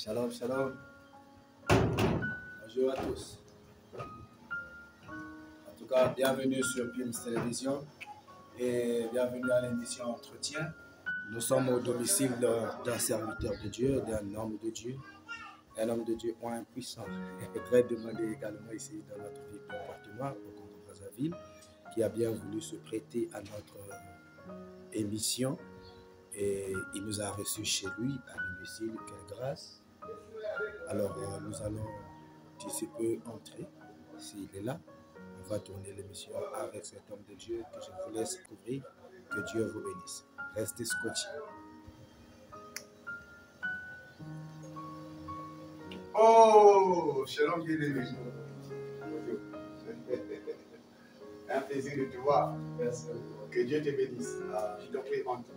Shalom, shalom. Bonjour à tous. En tout cas, bienvenue sur Pims Télévision et bienvenue à l'émission Entretien. Nous sommes au domicile d'un serviteur de Dieu, d'un homme de Dieu, un homme de Dieu point puissant et très demandé également ici dans notre ville de Pointe-Noire, au Congo-Brazzaville, qui a bien voulu se prêter à notre émission et il nous a reçus chez lui à domicile. Quelle grâce! Alors nous allons d'ici peu entrer, s'il est là. On va tourner l'émission avec cet homme de Dieu que je vous laisse découvrir. Que Dieu vous bénisse. Restez scotchés. Oh, shalom bien-aimé. Bonjour. Un plaisir de te voir. Merci. Que Dieu te bénisse. Je t'en prie, entre.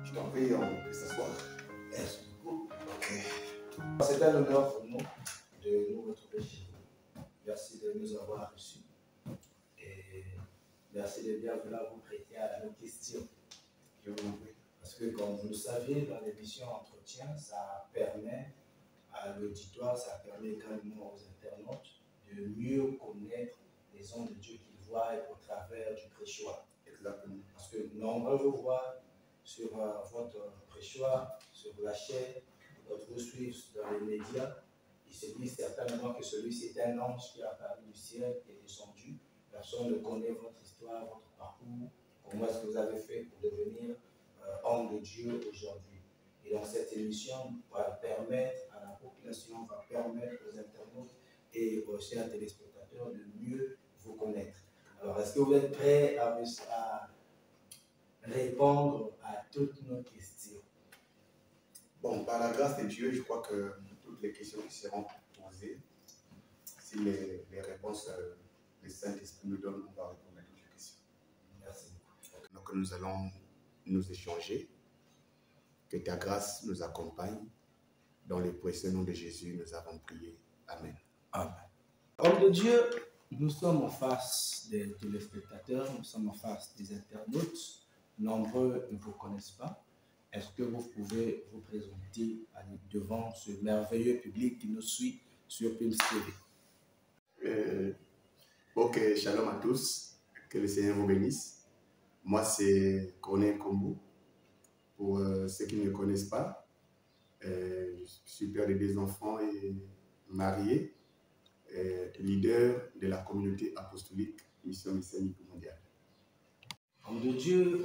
Je t'en prie, on peut s'asseoir. Merci beaucoup. Ok. C'est un honneur pour nous de nous retrouver chez vous. Merci de nous avoir reçus. Et merci de bien vouloir vous prêter à nos questions. Je vous en prie. Parce que comme vous le savez, dans l'émission Entretien, ça permet à l'auditoire, ça permet également aux internautes de mieux connaître les hommes de Dieu qu'ils voient au travers du prêchoir. Exactement. Parce que nombreux vous voient sur votre prêchoir, sur la chaîne, d'autres vous suivent dans les médias. Ils se disent certainement que celui-ci est un ange qui est apparu du ciel et est descendu. Personne ne connaît votre histoire, votre parcours, comment est-ce que vous avez fait pour devenir homme de Dieu aujourd'hui. Et donc cette émission va permettre à la population, va permettre aux internautes et aux chers téléspectateurs de mieux vous connaître. Alors est-ce que vous êtes prêts à répondre à toutes nos questions? Bon, par la grâce de Dieu, je crois que toutes les questions qui seront posées, si les réponses, le Saint-Esprit nous donne, on va répondre à toutes les questions. Merci. Donc nous allons nous échanger. Que ta grâce nous accompagne. Dans le précieux nom de Jésus, nous avons prié. Amen. Amen. Homme de Dieu, nous sommes en face des téléspectateurs, nous sommes en face des internautes. Nombreux ne vous connaissent pas. Est-ce que vous pouvez vous présenter devant ce merveilleux public qui nous suit sur Pims TV? Ok, shalom à tous. Que le Seigneur vous bénisse. Moi, c'est Corneille Kombo. Pour ceux qui ne me connaissent pas, je suis père de 2 enfants et marié, leader de la communauté apostolique Mission Messianique mondiale. Homme de Dieu,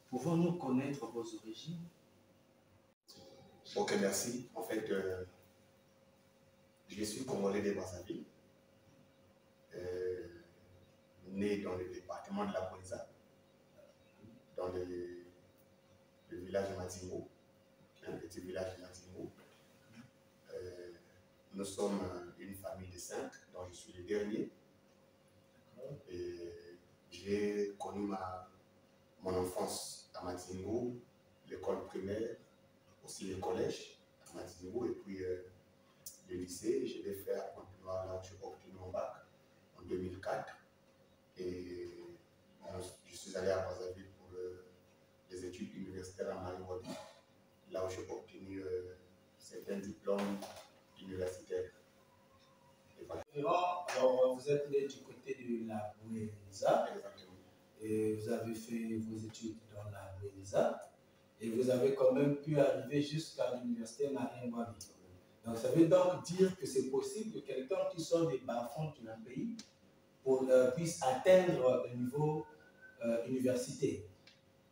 pouvons-nous connaître vos origines? Ok, merci. En fait, je suis congolais de Brazzaville, né dans le département de la Bouéza, dans le village de Matingo, un petit village de Matingo. Nous sommes une famille de 5, dont je suis le dernier. Et j'ai connu mon enfance à Matingo, l'école primaire, aussi le collège à Matingo, et puis le lycée. Je l'ai fait à Pointe-Noire, là où j'ai obtenu mon bac en 2004. Et je suis allé à Brazzaville pour les études universitaires à Marie-Wadi, là où j'ai obtenu certains diplômes universitaires. Et voilà. Alors, vous êtes né du côté de la Bouéza. Exactement. Et vous avez fait vos études dans la Bouéza. Et vous avez quand même pu arriver jusqu'à l'université Marie-Wadi. Donc, ça veut donc dire que c'est possible que quelqu'un qui sort des bas-fonds d'un pays puisse atteindre le niveau université.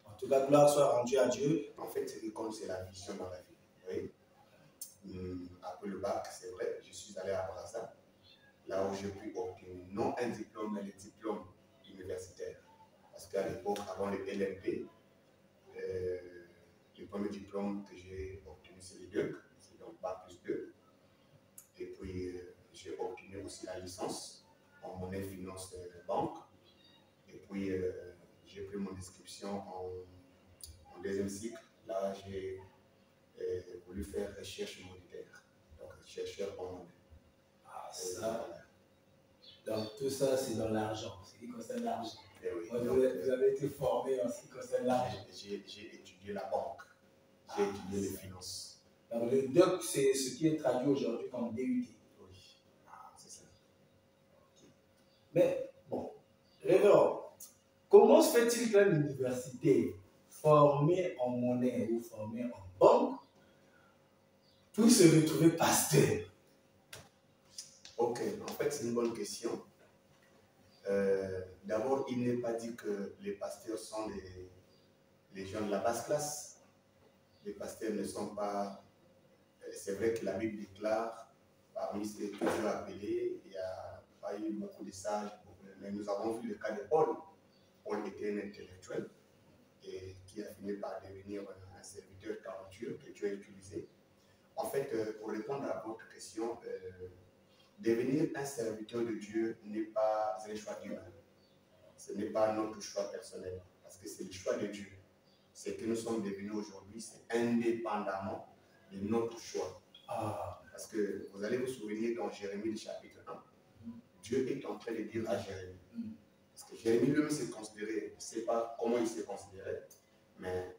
En tout cas, gloire soit rendue à Dieu. En fait, ce qui compte, c'est la vision dans la vie. Oui. Après le bac, c'est vrai, je suis allé à Brazza, là où j'ai pu obtenir non un diplôme, mais le diplôme universitaire. Parce qu'à l'époque, avant le LMP, le premier diplôme que j'ai obtenu, c'est le DEUC, c'est donc bac plus 2. Et puis, j'ai obtenu aussi la licence en monnaie, finance, banque. Et puis, j'ai pris mon inscription en 2e cycle. Là, j'ai voulu faire recherche monétaire, donc chercheur en monnaie. Ah, ça. Donc, tout ça, c'est dans l'argent, ce qui concerne l'argent. Oui. Vous avez été formé en ce qui concerne l'argent. J'ai étudié la banque, j'ai étudié les finances. Donc, le doc, c'est ce qui est traduit aujourd'hui comme DUT. Oui, c'est ça. Mais, bon, révérend, comment se fait-il qu'un universitaire formé en monnaie ou formé en banque puisse se retrouver pasteur? Ok, en fait, c'est une bonne question. D'abord, il n'est pas dit que les pasteurs sont les gens de la basse classe. Les pasteurs ne sont pas... C'est vrai que la Bible déclare, parmi ceux que Dieu a appelés, il n'y a pas eu beaucoup de sages, mais nous avons vu le cas de Paul. Paul était un intellectuel et qui a fini par devenir un serviteur talentueux que Dieu a utilisé. En fait, pour répondre à votre question, devenir un serviteur de Dieu n'est pas un choix humain. Ce n'est pas notre choix personnel, parce que c'est le choix de Dieu. Ce que nous sommes devenus aujourd'hui, c'est indépendamment de notre choix. Parce que vous allez vous souvenir dans Jérémie, le chapitre 1, Dieu est en train de dire à Jérémie, parce que Jérémie lui-même s'est considéré, je ne sais pas comment il s'est considéré, mais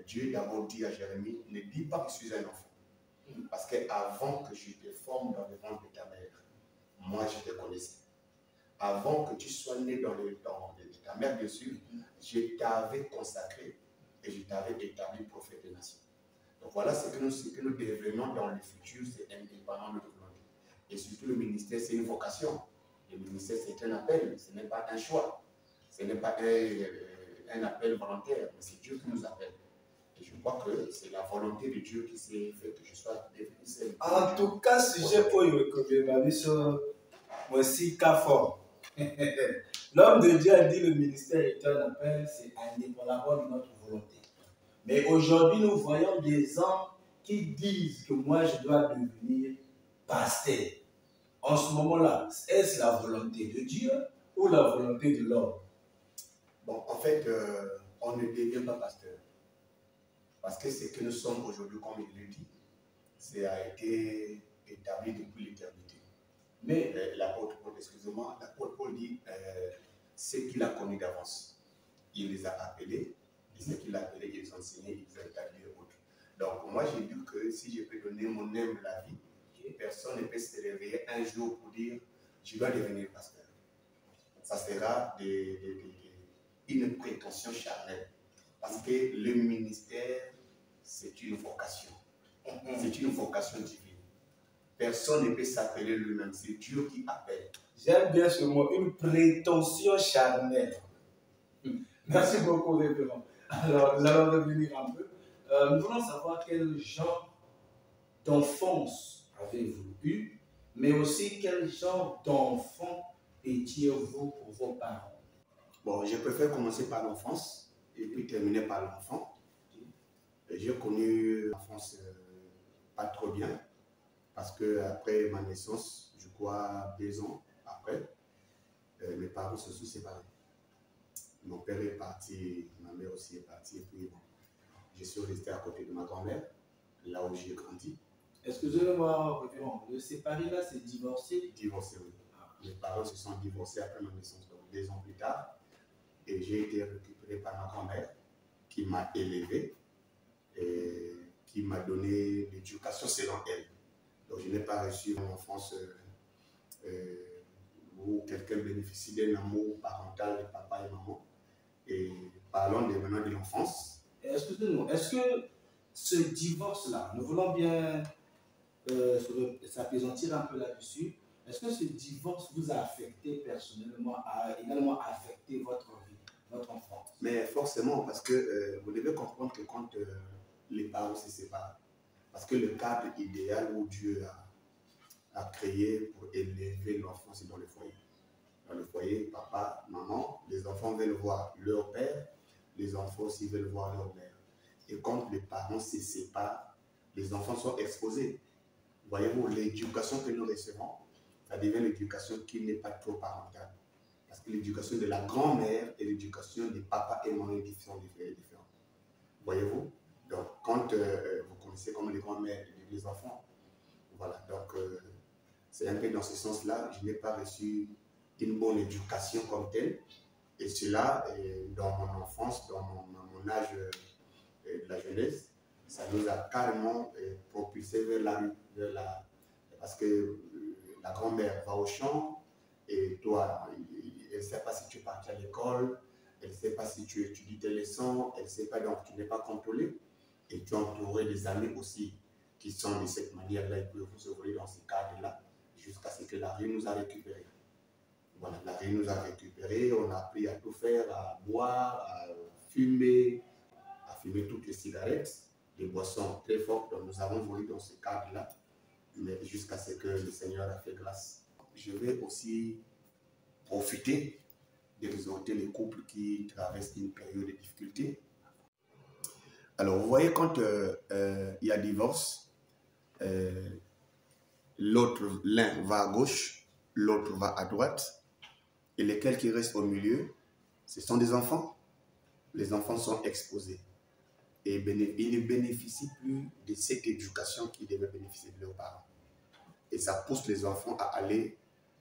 Dieu d'abord dit à Jérémie, ne dis pas que je suis un enfant. Parce qu'avant que je te forme dans le ventre de ta mère, moi je te connaissais. Avant que tu sois né dans ta mère dessus, je t'avais consacré et je t'avais établi prophète des nations. Donc voilà ce que nous devenons dans le futur, c'est indépendant de notre volonté. Et surtout le ministère, c'est une vocation. Le ministère, c'est un appel, ce n'est pas un choix. Ce n'est pas un appel volontaire, mais c'est Dieu qui nous appelle. Et je crois que c'est la volonté de Dieu qui s'est fait que je sois devenu celle. En tout cas, sujet pour moi aussi, cas fort. L'homme de Dieu a dit le ministère est un appel, c'est indépendamment de notre volonté. Mais aujourd'hui, nous voyons des hommes qui disent que moi, je dois devenir pasteur. En ce moment-là, est-ce la volonté de Dieu ou la volonté de l'homme? Bon, en fait, on ne devient pas pasteur. Parce que ce que nous sommes aujourd'hui, comme il le dit, ça a été établi depuis l'éternité. Mais l'apôtre Paul, excusez-moi, l'apôtre Paul dit ce qu'il a connu d'avance. Il les a appelés, et ce qu'il a appelé, ils ont enseigné, ils ont établi autres. Donc, moi, j'ai dit que si je peux donner mon humble avis, personne ne peut se réveiller un jour pour dire je dois devenir pasteur. Ça sera une prétention charnelle. Parce que le ministère, c'est une vocation. C'est une vocation divine. Personne ne peut s'appeler lui-même. C'est Dieu qui appelle. J'aime bien ce mot, une prétention charnelle. Merci beaucoup, révérend. Alors, nous allons revenir un peu. Nous voulons savoir quel genre d'enfance avez-vous eu, mais aussi quel genre d'enfant étiez-vous pour vos parents? Bon, je préfère commencer par l'enfance et puis terminer par l'enfant. J'ai connu l'enfance pas trop bien, parce que après ma naissance, je crois 2 ans après, mes parents se sont séparés. Mon père est parti, ma mère aussi est partie, et puis bon, je suis resté à côté de ma grand-mère, là où j'ai grandi. Excusez-moi, révérend, le séparé là, c'est divorcé? Divorcé, oui. Mes parents se sont divorcés après ma naissance, donc 2 ans plus tard, et j'ai été récupéré par ma grand-mère, qui m'a élevé, et qui m'a donné l'éducation selon elle. Donc je n'ai pas reçu une enfance où quelqu'un bénéficie d'un amour parental de papa et maman. Et parlons maintenant de l'enfance. Excusez-moi, est-ce que ce divorce-là, nous voulons bien s'apaisantir un peu là-dessus, est-ce que ce divorce vous a affecté personnellement, a également affecté votre vie, votre enfance? Mais forcément, parce que vous devez comprendre que quand les parents se séparent, parce que le cadre idéal où Dieu a créé pour élever l'enfant, c'est dans le foyer. Dans le foyer, papa, maman, les enfants veulent voir leur père, les enfants aussi veulent voir leur mère. Et quand les parents se séparent, les enfants sont exposés. Voyez-vous, l'éducation que nous recevons, ça devient l'éducation qui n'est pas trop parentale. Parce que l'éducation de la grand-mère et l'éducation des papas et maman sont différentes. Voyez-vous? Donc, quand vous connaissez comme les grand-mères et les enfants, voilà. Donc, c'est un peu dans ce sens-là, je n'ai pas reçu une bonne éducation comme telle. Et cela, dans mon enfance, dans mon âge de la jeunesse, ça nous a carrément propulsé vers la rue, parce que la grand-mère va au champ et toi, elle ne sait pas si tu es parti à l'école, elle ne sait pas si tu étudies tes leçons, elle ne sait pas, donc tu n'es pas contrôlé. Et tu as entouré des amis aussi qui sont de cette manière-là et que vous évoluez dans ce cadre-là jusqu'à ce que la rue nous a récupérés. Voilà, la rue nous a récupérés, on a appris à tout faire, à boire, à fumer toutes les cigarettes, des boissons très fortes. Donc nous avons évolué dans ce cadre-là, mais jusqu'à ce que le Seigneur a fait grâce. Je vais aussi profiter d'exhorter les couples qui traversent une période de difficulté. Alors, vous voyez, quand il y a divorce, l'un va à gauche, l'autre va à droite, et lesquels qui restent au milieu, ce sont des enfants. Les enfants sont exposés. Et ils ne bénéficient plus de cette éducation qu'ils devaient bénéficier de leurs parents. Et ça pousse les enfants à aller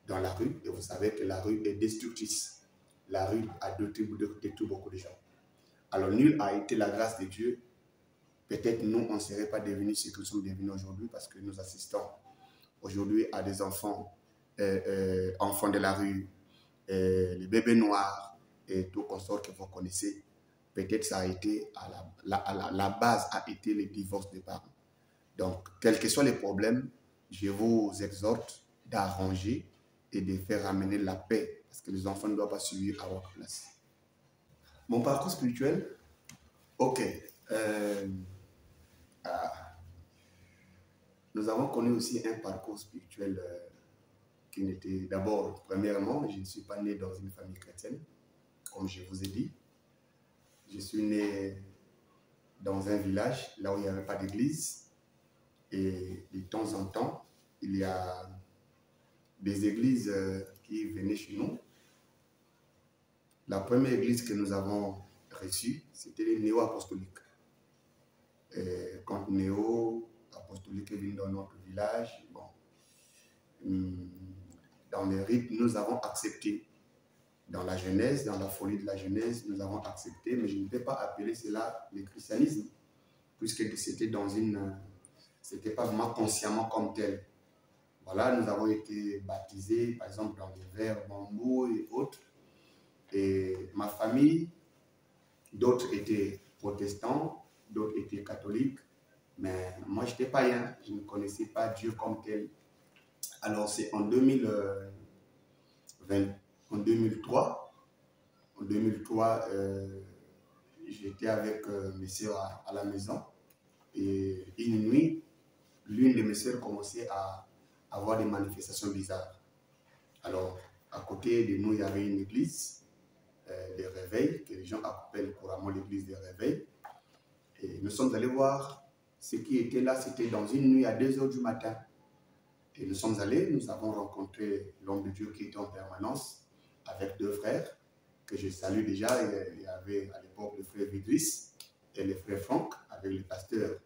dans la rue. Et vous savez que la rue est destructrice. La rue a détruit beaucoup de gens. Alors, nul a été la grâce de Dieu. Peut-être nous, on ne serait pas devenus ce que nous sommes devenus aujourd'hui parce que nous assistons aujourd'hui à des enfants, enfants de la rue, les bébés noirs et tout consort que vous connaissez. Peut-être ça a été, la base a été le divorce des parents. Donc, quels que soient les problèmes, je vous exhorte d'arranger et de faire ramener la paix parce que les enfants ne doivent pas subir à votre place. Mon parcours spirituel, ok. Nous avons connu aussi un parcours spirituel qui n'était d'abord, premièrement, je ne suis pas né dans une famille chrétienne, comme je vous ai dit. Je suis né dans un village, là où il n'y avait pas d'église. Et de temps en temps, il y a des églises qui venaient chez nous. La première église que nous avons reçue, c'était les néo-apostoliques. Quand néo-apostolique est venu dans notre village, bon, dans les rites, nous avons accepté. Dans la Genèse, dans la folie de la Genèse, nous avons accepté, mais je ne vais pas appeler cela le christianisme, puisque c'était c'était pas vraiment consciemment comme tel. Voilà, nous avons été baptisés, par exemple, dans les verres bambou et autres. Et ma famille, d'autres étaient protestants, d'autres étaient catholiques, mais moi, j'étais païen, je ne connaissais pas Dieu comme tel. Alors, c'est en 2003, j'étais avec mes soeurs à la maison et une nuit, l'une de mes soeurs commençait à avoir des manifestations bizarres. Alors, à côté de nous, il y avait une église de réveil, que les gens appellent couramment l'église de réveil. Et nous sommes allés voir ce qui était là, c'était dans une nuit à 2 h du matin. Et nous sommes allés, nous avons rencontré l'homme de Dieu qui était en permanence avec 2 frères que je salue déjà. Il y avait à l'époque le frère Vidris et le frère Franck avec le pasteur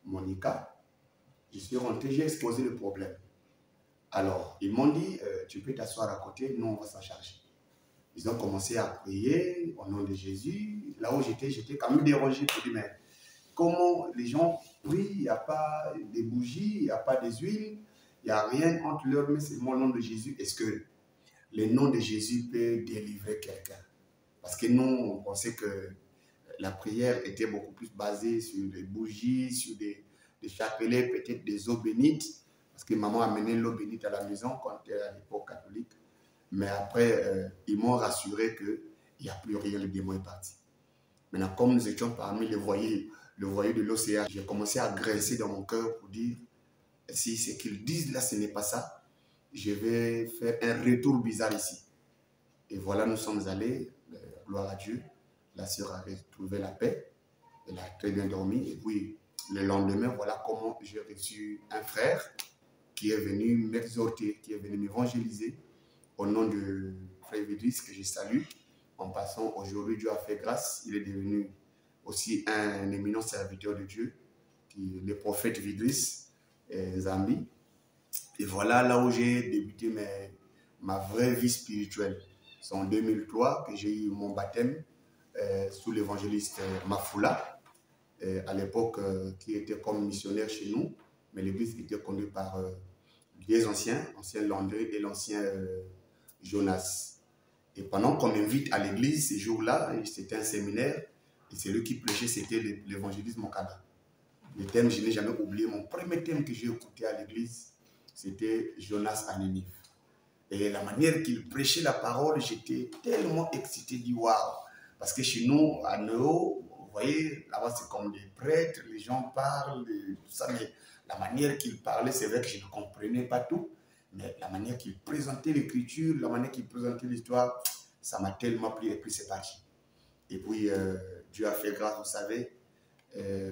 Monica. Je suis rentré, j'ai exposé le problème. Alors, ils m'ont dit, tu peux t'asseoir à côté, nous on va s'en charger. Ils ont commencé à prier au nom de Jésus. Là où j'étais quand même dérangé pour dire, mais comment les gens prient, il n'y a pas de bougies, il n'y a pas des huiles, il n'y a rien entre leurs mains, c'est mon nom de Jésus. Est-ce que le nom de Jésus peut délivrer quelqu'un? Parce que nous, on pensait que la prière était beaucoup plus basée sur des bougies, sur des chapelets, peut-être des eaux bénites. Parce que maman amenait l'eau bénite à la maison quand elle était à l'époque catholique. Mais après, ils m'ont rassuré qu'il n'y a plus rien, le démon est parti. Maintenant, comme nous étions parmi le voyer de l'océan, j'ai commencé à grincer dans mon cœur pour dire, si ce qu'ils disent là, ce n'est pas ça, je vais faire un retour bizarre ici. Et voilà, nous sommes allés, gloire à Dieu, la sœur a retrouvé la paix, elle a très bien dormi. Et puis, le lendemain, voilà comment j'ai reçu un frère qui est venu m'exhorter, qui est venu m'évangéliser au nom de frère Vidris, que je salue. En passant, aujourd'hui, Dieu a fait grâce. Il est devenu aussi un éminent serviteur de Dieu, le prophète Vidris Zambi. Et voilà là où j'ai débuté ma vraie vie spirituelle. C'est en 2003 que j'ai eu mon baptême sous l'évangéliste Mafoula. à l'époque qui était comme missionnaire chez nous, mais l'église était conduite par les anciens Landry et l'ancien Jonas. Et pendant qu'on m'invite à l'église ces jours-là, c'était un séminaire, et c'est lui qui prêchait, c'était l'évangélisme au Canada. Le thème, je n'ai jamais oublié, mon premier thème que j'ai écouté à l'église, c'était Jonas à Ninive. Et la manière qu'il prêchait la parole, j'étais tellement excité, dit waouh. Parce que chez nous, à Néo, vous voyez, là-bas c'est comme des prêtres, les gens parlent, tout ça, mais la manière qu'il parlait, c'est vrai que je ne comprenais pas tout, mais la manière qu'il présentait l'écriture, la manière qu'il présentait l'histoire, ça m'a tellement plu, et puis c'est parti. Et puis, Dieu a fait grâce, vous savez,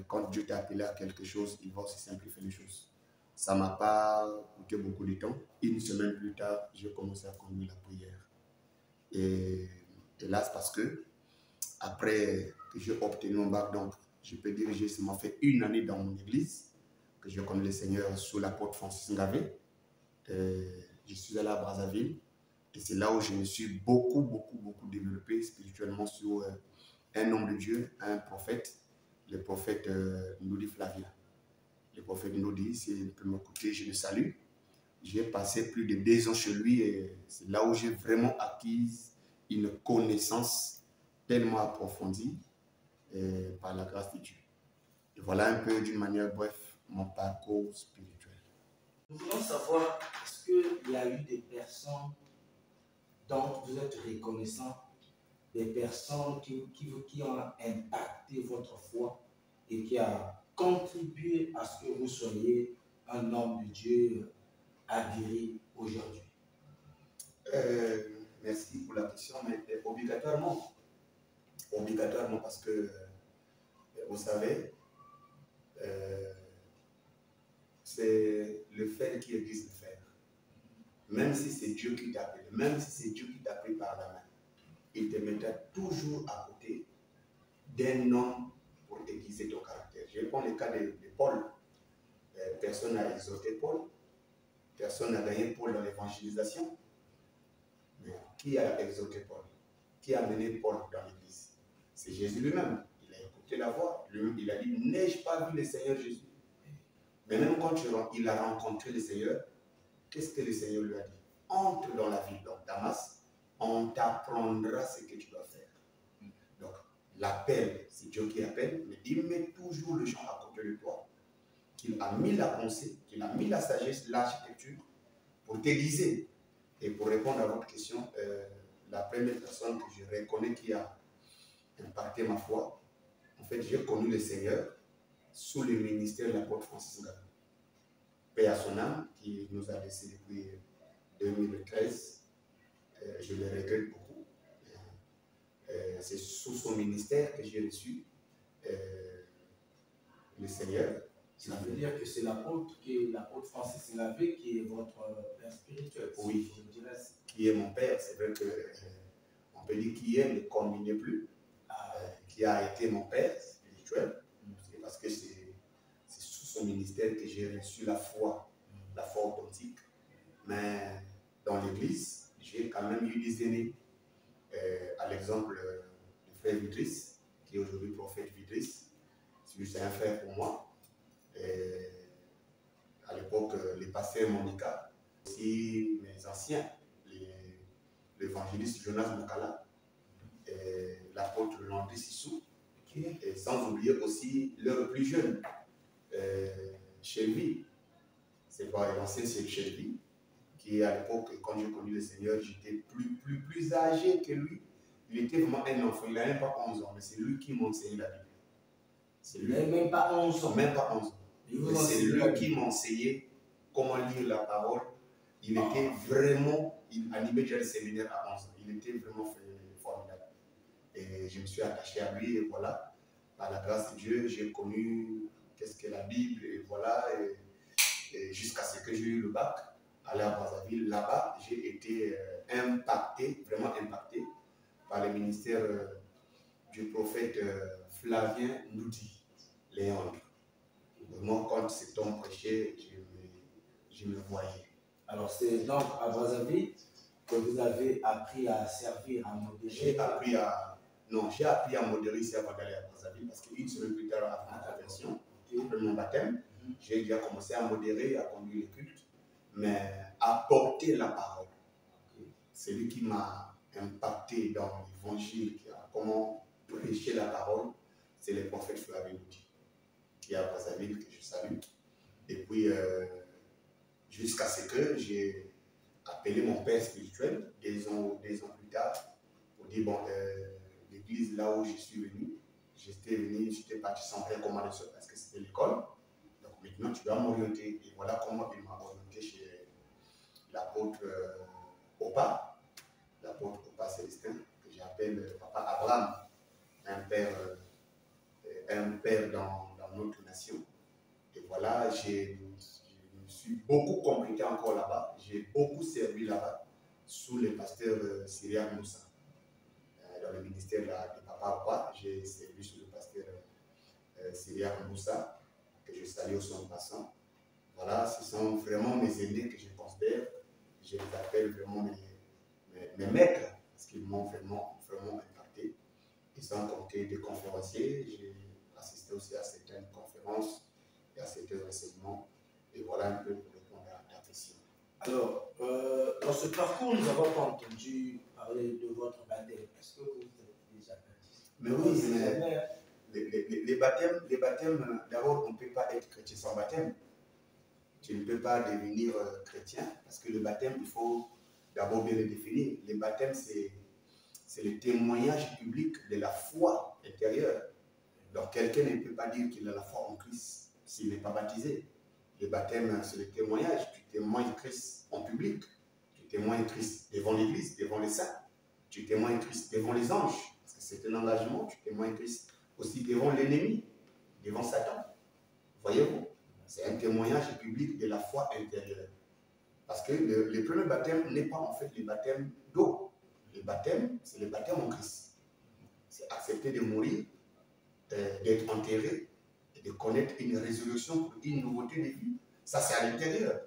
quand Dieu t'a appelé à quelque chose, il va aussi simplifier les choses. Ça ne m'a pas coûté beaucoup de temps. Une semaine plus tard, j'ai commencé à conduire la prière. Et là, c'est parce que, après que j'ai obtenu mon bac, donc je peux dire que j'ai seulement fait une année dans mon église, que je connais le Seigneur sous l'apôtre Francis Ngavé. Je suis allé à Brazzaville. Et c'est là où je me suis beaucoup développé spirituellement sur un homme de Dieu, un prophète, le prophète Noudi Flavia. Le prophète Noudi, s'il peut m'écouter, je le salue. J'ai passé plus de 2 ans chez lui et c'est là où j'ai vraiment acquis une connaissance tellement approfondie par la grâce de Dieu. Et voilà un peu, d'une manière bref, mon parcours spirituel. Nous voulons savoir, est-ce qu'il y a eu des personnes dont vous êtes reconnaissant, des personnes qui ont impacté votre foi et qui ont contribué à ce que vous soyez un homme de Dieu aguerri aujourd'hui? Merci pour la question, mais obligatoirement. Obligatoirement parce que, vous savez, c'est le faire qui existe le faire. Même si c'est Dieu qui t'appelle, même si c'est Dieu qui t'a pris par la main, il te mettra toujours à côté d'un homme pour aiguiser ton caractère. Je prends le cas de Paul. Personne n'a exhorté Paul. Personne n'a gagné Paul dans l'évangélisation. Mais qui a exhorté Paul? Qui a mené Paul dans l'église? C'est Jésus lui-même. Il a écouté la voix. Lui-même, il a dit, n'ai-je pas vu le Seigneur Jésus? Mais même quand il a rencontré le Seigneur, qu'est-ce que le Seigneur lui a dit? Entre dans la ville, donc Damas, on t'apprendra ce que tu dois faire. Donc, l'appel, c'est Dieu qui appelle, mais il met toujours le gens à côté de toi. Qu'il a mis la pensée, qu'il a mis la sagesse, l'architecture pour t'aiguiser. Et pour répondre à votre question, la première personne que je reconnais qui a impacté ma foi, en fait, j'ai connu le Seigneur sous le ministère de l'apôtre Francis Ngavé. Paix à son âme, qui nous a laissé depuis 2013. Je le regrette beaucoup. C'est sous son ministère que j'ai reçu le Seigneur. Ça veut dire que c'est l'apôtre Francis Ngavé qui est votre père spirituel. Oui, qui est mon père. C'est vrai qu'on peut dire qui est, mais qu'on ne n'est plus. Qui a été mon père spirituel. C'est parce que c'est sous son ministère que j'ai reçu la foi authentique. Mais dans l'église, j'ai quand même eu des aînés. À l'exemple du frère Vidris, qui est aujourd'hui prophète Vidris. C'est un frère pour moi. À l'époque, les pasteurs Monica, aussi mes anciens, l'évangéliste Jonas Mokala, l'apôtre Landry Sissou, et sans oublier aussi leur plus jeune, Shelby. C'est pas l'ancien, c'est Shelby, qui à l'époque, quand j'ai connu le Seigneur, j'étais plus âgé que lui. Il était vraiment un enfant, il n'avait même pas 11 ans, mais c'est lui qui m'a enseigné la Bible. Il n'avait même pas 11 ans. Même pas 11 ans. C'est lui qui m'a enseigné comment lire la parole. Il était vraiment, il animait déjà le séminaire à 11 ans. Il était vraiment formidable. Et je me suis attaché à lui et voilà, par la grâce de Dieu, j'ai connu qu'est-ce que la Bible et voilà, et jusqu'à ce que j'ai eu le bac, aller à Brazzaville. Là-bas, j'ai été impacté, vraiment impacté par le ministère du prophète Flavien Noudi, Léandre. Vraiment, quand cet homme prêchait, je me voyais. Alors, c'est donc à Brazzaville que vous avez appris à servir, à modérer. J'ai appris à Non, j'ai appris à modérer ici avant d'aller à Brazzaville parce qu'une semaine plus tard, avant ma conversion, après mon baptême, j'ai déjà commencé à modérer, à conduire les cultes, mais à porter la parole. C'est lui qui m'a impacté dans l'évangile, comment prêcher la parole, c'est le prophète Flavélouti, qui est à Brazzaville, que je salue. Et puis, jusqu'à ce que j'ai appelé mon père spirituel, des ans plus tard, pour dire, bon, l'église là où je suis venu, j'étais parti sans rien commander parce que c'était l'école. Donc maintenant, tu dois m'orienter. Et voilà comment il m'a orienté chez l'apôtre Opa, l'apôtre Opa Célestin, que j'appelle Papa Abraham, un père dans notre nation. Et voilà, je me suis beaucoup complété encore là-bas. J'ai beaucoup servi là-bas sous le pasteur Syriac Moussa. Dans le ministère de Papa Opa, j'ai servi sous le pasteur Syriac Moussa, que je salue au son passant. Voilà, ce sont vraiment mes aînés que je considère. Je les appelle vraiment mes maîtres, parce qu'ils m'ont vraiment impacté. Ils ont compté des conférenciers. J'ai assisté aussi à certaines conférences et à certains enseignements. Et voilà un peu pour répondre à ta question. Alors, dans ce parcours, nous n'avons pas entendu parler de votre baptême. Est-ce que vous êtes déjà baptisé? Mais oui, les baptêmes, d'abord, on ne peut pas être chrétien sans baptême. Tu ne peux pas devenir chrétien parce que le baptême, il faut d'abord bien le définir. Le baptême, c'est le témoignage public de la foi intérieure. Donc, quelqu'un ne peut pas dire qu'il a la foi en Christ s'il n'est pas baptisé. Le baptême, c'est le témoignage. Tu témoignes Christ en public. Tu témoignes Christ devant l'Église, devant les saints. Tu témoignes Christ devant les anges. Parce que c'est un engagement. Tu témoignes Christ aussi devant l'ennemi, devant Satan. Voyez-vous? C'est un témoignage public de la foi intérieure. Parce que le premier baptême n'est pas en fait le baptême d'eau. Le baptême, c'est le baptême en Christ. C'est accepter de mourir, d'être enterré et de connaître une résolution pour une nouveauté de vie. Ça, c'est à l'intérieur.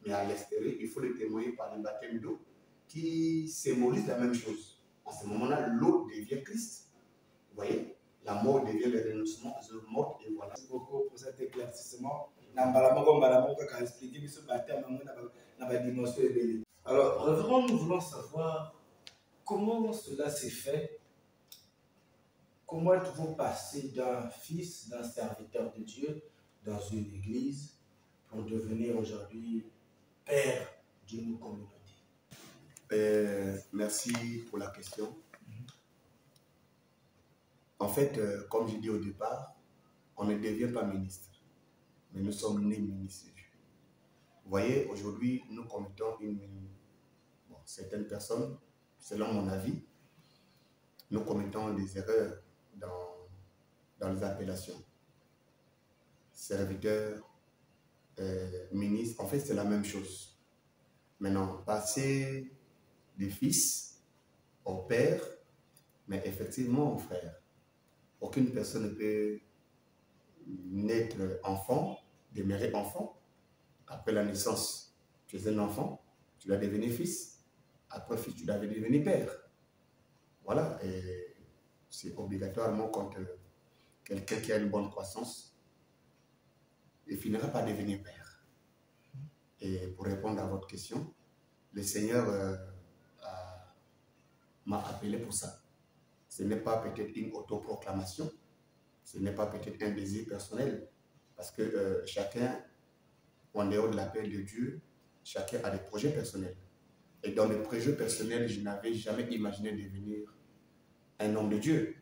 Mais à l'extérieur, il faut le témoigner par le baptême d'eau qui symbolise la même chose. En ce moment-là, l'eau devient Christ. Vous voyez? La mort devient le renoncement aux œuvres mortes et voilà. Merci beaucoup pour cet éclaircissement. Alors, revenons, nous voulons savoir comment cela s'est fait. Comment êtes-vous passé d'un fils, d'un serviteur de Dieu dans une église pour devenir aujourd'hui père d'une communauté? Merci pour la question. En fait, comme je dis au départ, on ne devient pas ministre, mais nous sommes nés ministres. Vous voyez, aujourd'hui, nous commettons certaines personnes, selon mon avis, nous commettons des erreurs dans les appellations. Serviteur, ministre, en fait, c'est la même chose. Maintenant, passer des fils au père, mais effectivement au frère. Aucune personne ne peut naître enfant, demeurer enfant. Après la naissance, tu es un enfant, tu dois devenir fils. Après fils, tu dois devenir père. Voilà, et c'est obligatoirement quand quelqu'un qui a une bonne croissance, il finira par devenir père. Et pour répondre à votre question, le Seigneur m'a appelé pour ça. Ce n'est pas peut-être une autoproclamation, ce n'est pas peut-être un désir personnel, parce que chacun, en dehors de l'appel de Dieu, chacun a des projets personnels. Et dans mes projets personnels, je n'avais jamais imaginé devenir un homme de Dieu.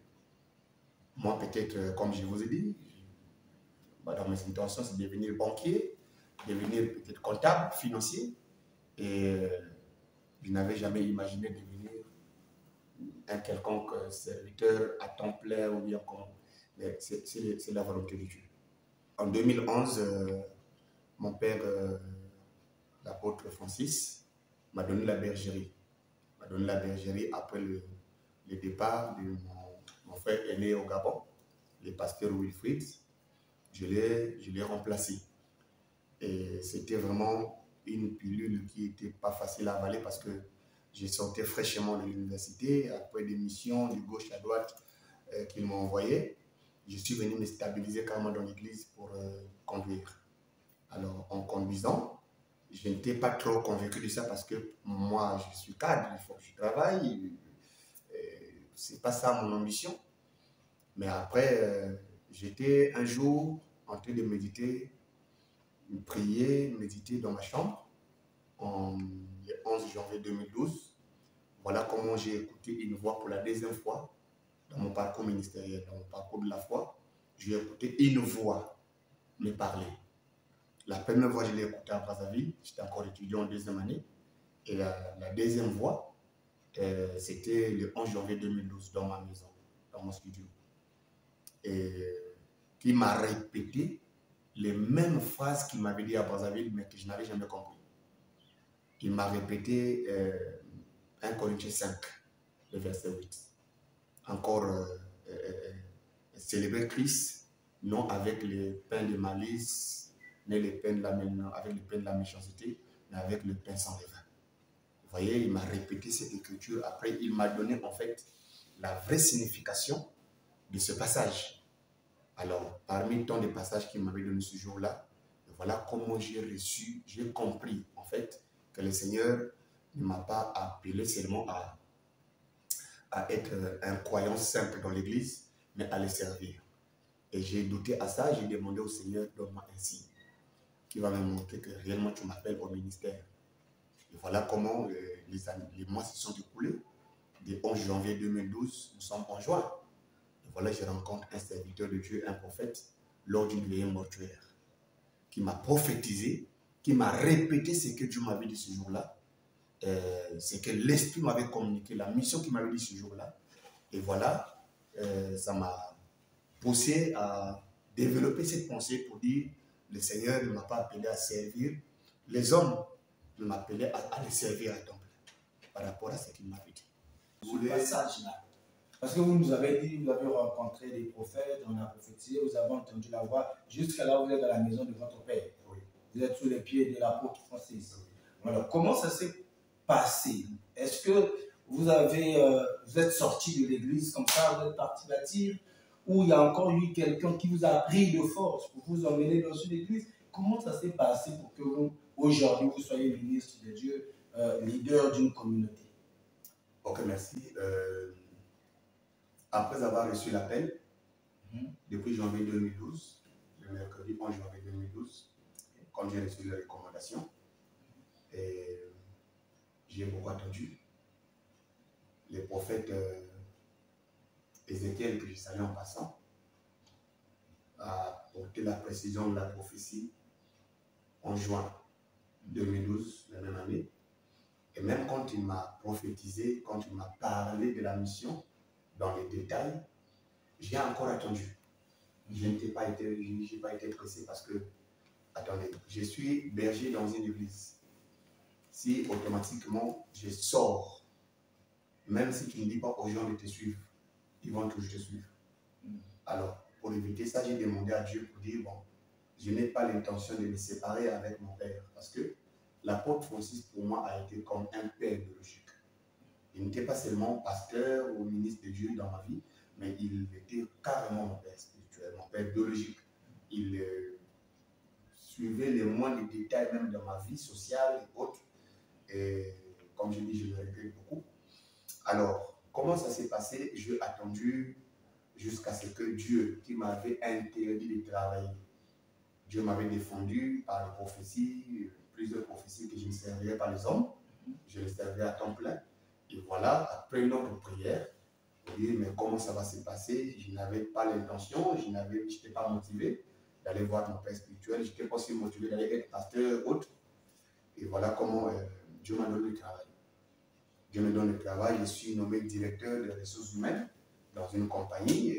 Moi, peut-être, comme je vous ai dit, dans mes intentions, c'est devenir banquier, devenir peut-être comptable, financier. Et je n'avais jamais imaginé devenir un quelconque serviteur à temps plein ou bien comme. Mais c'est la volonté de Dieu. En 2011, mon père, l'apôtre Francis, m'a donné la bergerie. M'a donné la bergerie après le départ de mon frère aîné au Gabon, le pasteur Wilfried. Je l'ai remplacé. Et c'était vraiment une pilule qui n'était pas facile à avaler parce que je sortais fraîchement de l'université, après des missions de gauche à droite qu'ils m'ont envoyé, je suis venu me stabiliser carrément dans l'église pour conduire. Alors, en conduisant, je n'étais pas trop convaincu de ça parce que moi, je suis cadre, il faut que je travaille. Ce n'est pas ça mon ambition. Mais après, j'étais un jour en train de méditer, prier, méditer dans ma chambre, le 11 janvier 2012. Voilà comment j'ai écouté une voix pour la deuxième fois dans mon parcours ministériel, dans mon parcours de la foi. J'ai écouté une voix me parler. La première fois, je l'ai écoutée à Brazzaville, j'étais encore étudiant en deuxième année. Et la deuxième voix, c'était le 11 janvier 2012 dans ma maison, dans mon studio. Et qui m'a répété les mêmes phrases qu'il m'avait dit à Brazzaville, mais que je n'avais jamais compris. Il m'a répété 1 Corinthiens 5, le verset 8. Encore célébrer Christ, non avec les pains de malice, ni les pains de avec les pains de la méchanceté, mais avec le pain sans levain. Vous voyez, il m'a répété cette écriture. Après, il m'a donné en fait la vraie signification de ce passage. Alors, parmi tant de passages qu'il m'avait donné ce jour-là, voilà comment j'ai reçu, j'ai compris en fait que le Seigneur ne m'a pas appelé seulement à être un croyant simple dans l'église, mais à le servir. Et j'ai douté à ça, j'ai demandé au Seigneur, donne-moi un signe qui va me montrer que réellement tu m'appelles au ministère. Et voilà comment les mois se sont écoulés. Du 11 janvier 2012, nous sommes en juin. Et voilà, je rencontre un serviteur de Dieu, un prophète, lors d'une veillée mortuaire, qui m'a prophétisé, qui m'a répété ce que Dieu m'avait dit ce jour-là, ce que l'Esprit m'avait communiqué, la mission qu'il m'avait dit ce jour-là. Et voilà, ça m'a poussé à développer cette pensée pour dire, le Seigneur ne m'a pas appelé à servir les hommes, il m'a appelé à les servir à temps plein, par rapport à ce qu'il m'avait dit. Ce passage-là, parce que vous nous avez dit, vous avez rencontré des prophètes, on a prophétisé, vous avez entendu la voix, jusqu'à là où vous êtes dans la maison de votre père. Oui. Vous êtes sous les pieds de l'apôtre Francis. Oui. Alors, comment ça s'est passé? Est-ce que vous êtes sorti de l'église comme ça, vous êtes parti bâtir, ou il y a encore eu quelqu'un qui vous a pris de force pour vous emmener dans une église? Comment ça s'est passé pour que vous, aujourd'hui, vous soyez ministre de Dieu, leader d'une communauté? Ok, merci. Après avoir reçu l'appel, depuis janvier 2012, le mercredi 11 janvier 2012, quand j'ai reçu les recommandations, j'ai beaucoup attendu. Les prophètes Ézéchiel, que je salue en passant, a porté la précision de la prophétie en juin 2012, la même année. Et même quand il m'a prophétisé, quand il m'a parlé de la mission, dans les détails, j'ai encore attendu. Je n'ai pas été pressé parce que, attendez, je suis berger dans une église. Si automatiquement je sors, même si tu ne dis pas aux gens de te suivre, ils vont toujours te suivre. Alors, pour éviter ça, j'ai demandé à Dieu pour dire, bon, je n'ai pas l'intention de me séparer avec mon père. Parce que l'apôtre Francis, pour moi, a été comme un père biologique. Il n'était pas seulement pasteur ou ministre de Dieu dans ma vie, mais il était carrément mon père spirituel, mon père biologique. Il suivait les moindres détails même de ma vie sociale et autres. Et comme je dis, je le regrette beaucoup. Alors, comment ça s'est passé? J'ai attendu jusqu'à ce que Dieu, qui m'avait interdit de travailler, Dieu m'avait défendu par les prophéties, plusieurs prophéties que je ne servirais pas les hommes, je les servais à temps plein. Et voilà, après notre prière, je dis, mais comment ça va se passer? Je n'avais pas l'intention, je n'étais pas motivé d'aller voir mon père spirituel, je n'étais pas aussi motivé d'aller être pasteur autre. Et voilà comment Dieu m'a donné le travail. Dieu me donne le travail, je suis nommé directeur des ressources humaines dans une compagnie.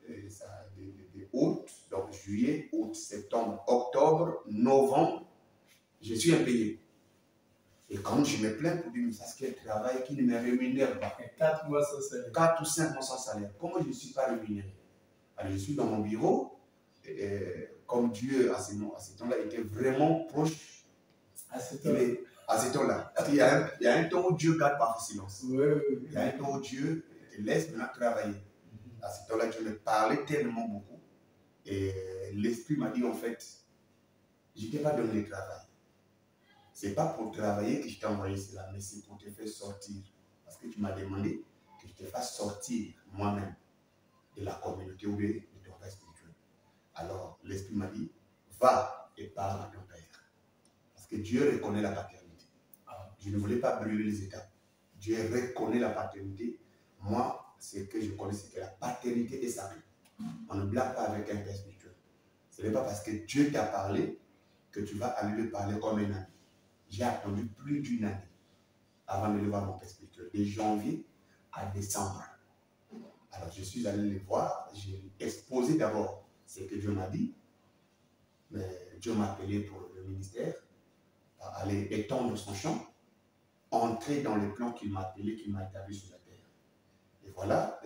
De août, donc juillet, août, septembre, octobre, novembre, je suis impayé. Et quand je me plains pour dire, mais ça c'est un travail qui ne me rémunère pas. 4 mois sans salaire. 4 ou 5 mois sans salaire. Comment je ne suis pas rémunéré? Alors, je suis dans mon bureau, et comme Dieu, à ce temps-là, était vraiment proche. À ce temps-là. Il y a un temps où Dieu garde par silence. Il y a un temps où Dieu te laisse maintenant travailler. À ce temps-là, Dieu me parlait tellement beaucoup. Et l'Esprit m'a dit, en fait, je ne t'ai pas donné le travail. Ce n'est pas pour travailler que je t'ai envoyé cela, mais c'est pour te faire sortir. Parce que tu m'as demandé que je te fasse sortir moi-même de la communauté ou de ton père spirituel. Alors, l'Esprit m'a dit, va et parle à ton père. Parce que Dieu reconnaît la paternité. Je ne voulais pas brûler les étapes. Dieu reconnaît la paternité. Moi, ce que je connais, c'est que la paternité est sacrée. On ne blague pas avec un père spirituel. Ce n'est pas parce que Dieu t'a parlé que tu vas aller lui parler comme un ami. J'ai attendu plus d'une année avant de le voir mon père spirituel, de janvier à décembre. Alors je suis allé le voir, j'ai exposé d'abord ce que Dieu m'a dit, mais Dieu m'a appelé pour le ministère, à aller étendre son champ, entrer dans le plan qu'il m'a appelé, qu'il m'a établi sur la terre. Et voilà,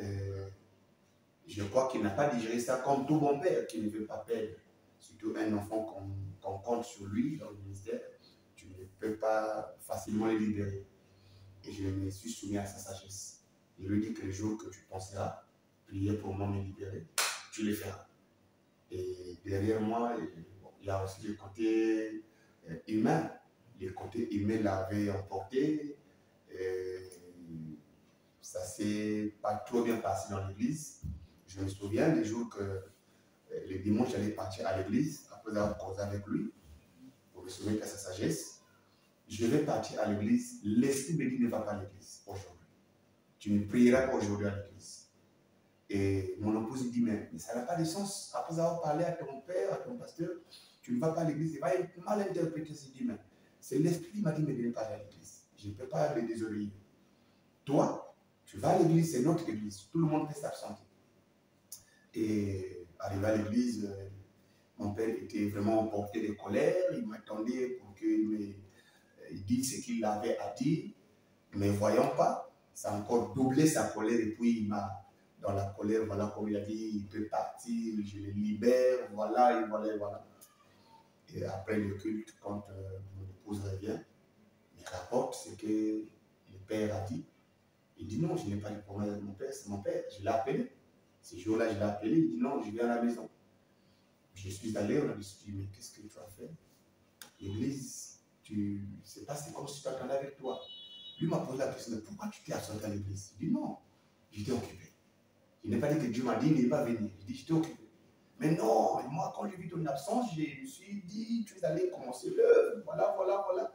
je crois qu'il n'a pas digéré ça comme tout bon père qui ne veut pas perdre. Surtout un enfant qu'on compte sur lui dans le ministère, tu ne peux pas facilement le libérer. Et je me suis soumis à sa sagesse. Il lui dit que le jour que tu penseras prier pour moi me libérer, tu le feras. Et derrière moi, il y a aussi le côté humain. Le côté humain l'avait emporté. Ça ne s'est pas trop bien passé dans l'église. Je me souviens des jours que le dimanche, j'allais partir à l'église après avoir causé avec lui pour me soumettre à sa sagesse. Je vais partir à l'église. L'Esprit me dit ne va pas à l'église aujourd'hui. Tu ne prieras pas aujourd'hui à l'église. Et mon épouse dit mais ça n'a pas de sens. Après avoir parlé à ton père, à ton pasteur, tu ne vas pas à l'église. Il va mal interpréter ce dit mais c'est l'Esprit qui m'a dit de ne pas aller à l'église. Je ne peux pas le désobéir. Toi, tu vas à l'église, c'est notre église. Tout le monde peut s'absenter. Et arrivé à l'église, mon père était vraiment emporté de colère. Il m'attendait pour qu'il me dise ce qu'il avait à dire. Mais voyons pas, ça a encore doublé sa colère. Et puis il m'a, dans la colère, voilà, comme il a dit, il peut partir, je le libère, voilà, et voilà, et voilà. Et après le culte, quand mon épouse revient, il rapporte ce que le père a dit. Il dit non, je n'ai pas de problème avec mon père, c'est mon père. Je l'ai appelé. Ce jour-là, je l'ai appelé. Il dit non, je viens à la maison. Je suis allé, on a discuté, mais qu'est-ce que tu as fait? L'église, c'est pas comme si tu attendais avec toi. Lui m'a posé la question, mais pourquoi tu t'es absenté à l'église? Je dis non, j'étais occupé. Il n'est pas dit que Dieu m'a dit, il n'est pas venu. Je dis, j'étais occupé. Mais non, moi, quand j'ai vu ton absence, je me suis dit, tu es allé commencer l'œuvre, voilà, voilà, voilà.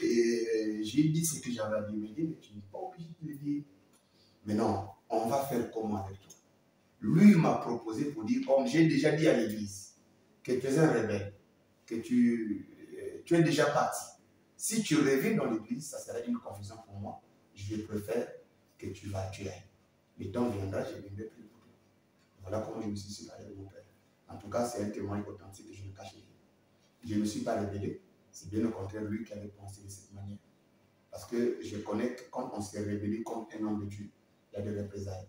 Et j'ai dit ce que j'avais à dire. Mais tu n'es pas obligé de le dire. Mais non, on va faire comment avec toi? Lui m'a proposé pour dire, comme j'ai déjà dit à l'église, que tu es un rebelle, que tu es déjà parti. Si tu reviens dans l'église, ça serait une confusion pour moi. Je préfère que tu ailles. Le temps viendra, je ne viendrai plus pour toi. Voilà comment je me suis séparé de mon père. En tout cas, c'est un témoin authentique que je ne cache rien. Je ne me suis pas révélé. C'est bien au contraire lui qui avait pensé de cette manière. Parce que je connais que quand on s'est révélé comme un homme de Dieu, il y a des représailles.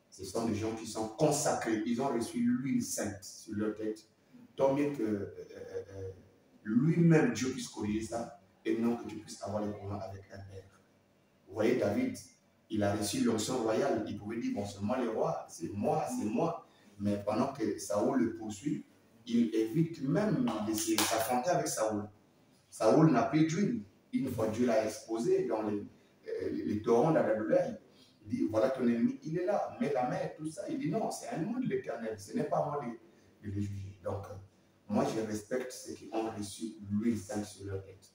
Ce sont des gens qui sont consacrés. Ils ont reçu l'huile sainte sur leur tête. Tant mieux que lui-même, Dieu puisse corriger ça et non que tu puisses avoir les problèmes avec un père. Vous voyez, David, il a reçu l'onction royale. Il pouvait dire, bon, c'est moi le roi, c'est moi, c'est moi. Mais pendant que Saoul le poursuit, il évite même de s'affronter avec Saoul. Saoul n'a plus d'huile. Une fois Dieu l'a exposé dans les torrents d'Adonai, il dit, voilà ton ennemi, il est là. Mais la main, tout ça, il dit, non, c'est un nom de l'Éternel. Ce n'est pas moi de le juger. Donc, moi, je respecte ceux qui ont reçu l'huile sainte sur leur tête.